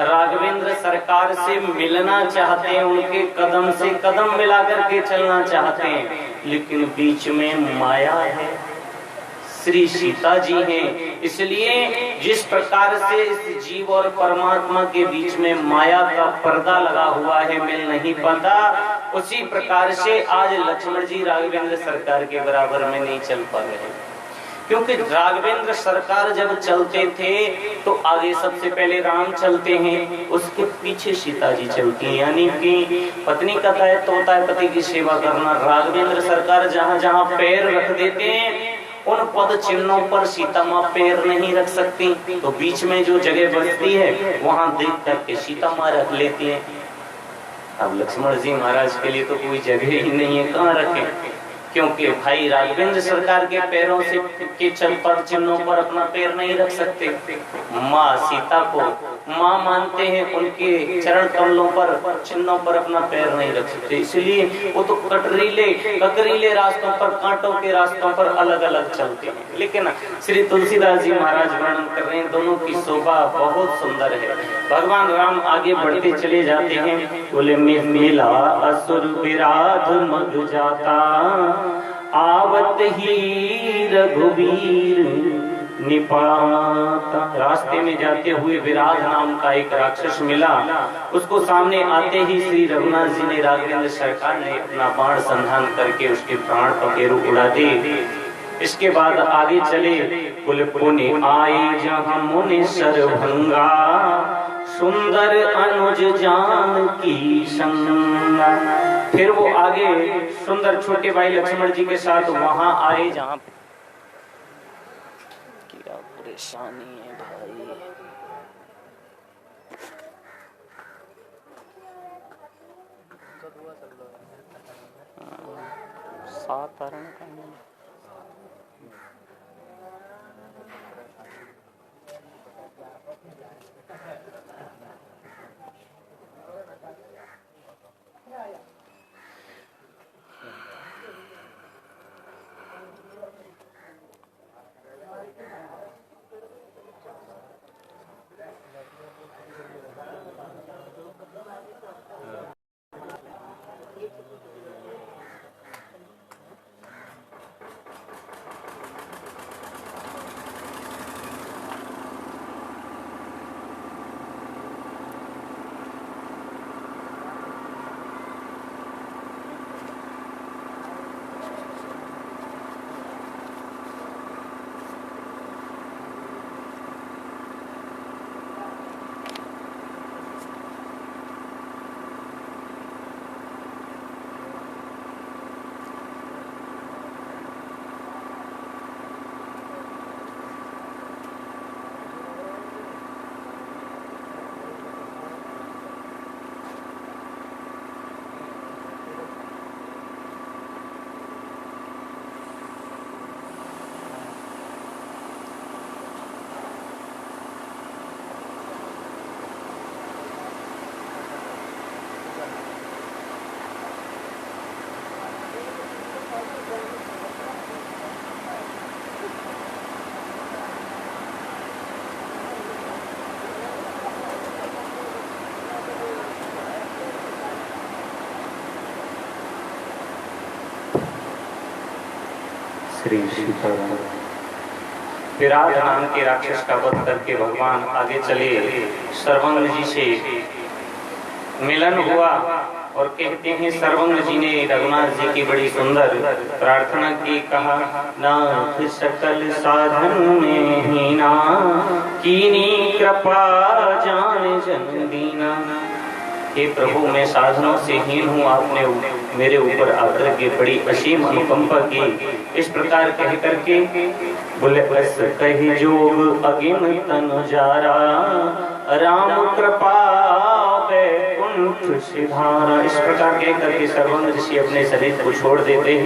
राघवेंद्र सरकार से मिलना चाहते हैं, उनके कदम से कदम मिलाकर के चलना चाहते हैं, लेकिन बीच में माया है, श्री सीता जी हैं। इसलिए जिस प्रकार से इस जीव और परमात्मा के बीच में माया का पर्दा लगा हुआ है, मिल नहीं पाता, उसी प्रकार से आज लक्ष्मण जी राघवेंद्र सरकार के बराबर में नहीं चल पा रहे। क्योंकि राघवेंद्र सरकार जब चलते थे तो आगे सबसे पहले राम चलते हैं, उसके पीछे सीता जी चलती हैं। यानी कि पत्नी का दायित्व होता है पति की सेवा करना। राघवेंद्र सरकार जहाँ जहाँ पैर रख देते हैं उन पद चिन्हों पर सीता माँ पैर नहीं रख सकती, तो बीच में जो जगह बचती है वहां देख करके सीता माँ रख लेती है। अब लक्ष्मण जी महाराज के लिए तो कोई जगह ही नहीं है, कहाँ रखें, क्योंकि भाई राघवेंद्र सरकार के पैरों से के चल पद चिन्हों पर अपना पैर नहीं रख सकते। माँ सीता को माँ मानते हैं, उनके चरण कमलों पर चिन्हों पर अपना पैर नहीं रख सकते, इसलिए वो तो कटरीले रास्तों पर, कांटों के रास्तों पर अलग अलग चलते हैं। लेकिन श्री तुलसीदास जी महाराज वर्णन कर रहे हैं, दोनों की शोभा बहुत सुंदर है। भगवान राम आगे बढ़ते चले जाते हैं, बोले मिला असुर विराध मग जाता, आवत ही रघुवीर निपाता। रास्ते में जाते हुए विराध नाम का एक राक्षस मिला, उसको सामने आते ही श्री रघुनाथ जी ने, राघवेंद्र सरकार ने अपना बाण संधान करके उसके प्राण पखेरु उड़ा दिए। इसके बाद आगे चले, कुल पुनि आए जहाँ मुनि सरभंगा, सुंदर अनुज जान की संगा। फिर वो आगे सुंदर छोटे भाई लक्ष्मण जी के साथ वहां आए जहाँ क्या परेशानी है भाई। साधारण श्री सीताराम। विराट नाम के राक्षस का वध करके भगवान आगे चले, सर्वंग जी से मिलन हुआ और कहते हैं सर्वंग जी ने रघुनाथ जी की बड़ी सुंदर प्रार्थना की, कहा नाथ सकल साधन में हीना, कीनी कृपा जान जन दीना। हे प्रभु, मैं साधनों से हीन हूँ, आपने मेरे ऊपर आकर के बड़ी असीम अनुकंपा की। इस प्रकार कह करके बोले बस कही जोग अगिन तनु जारा, राम कृपा बैकुंठ सिधारा। इस प्रकार कह करके सर्वंग ऋषि अपने शरीर को छोड़ देते हैं।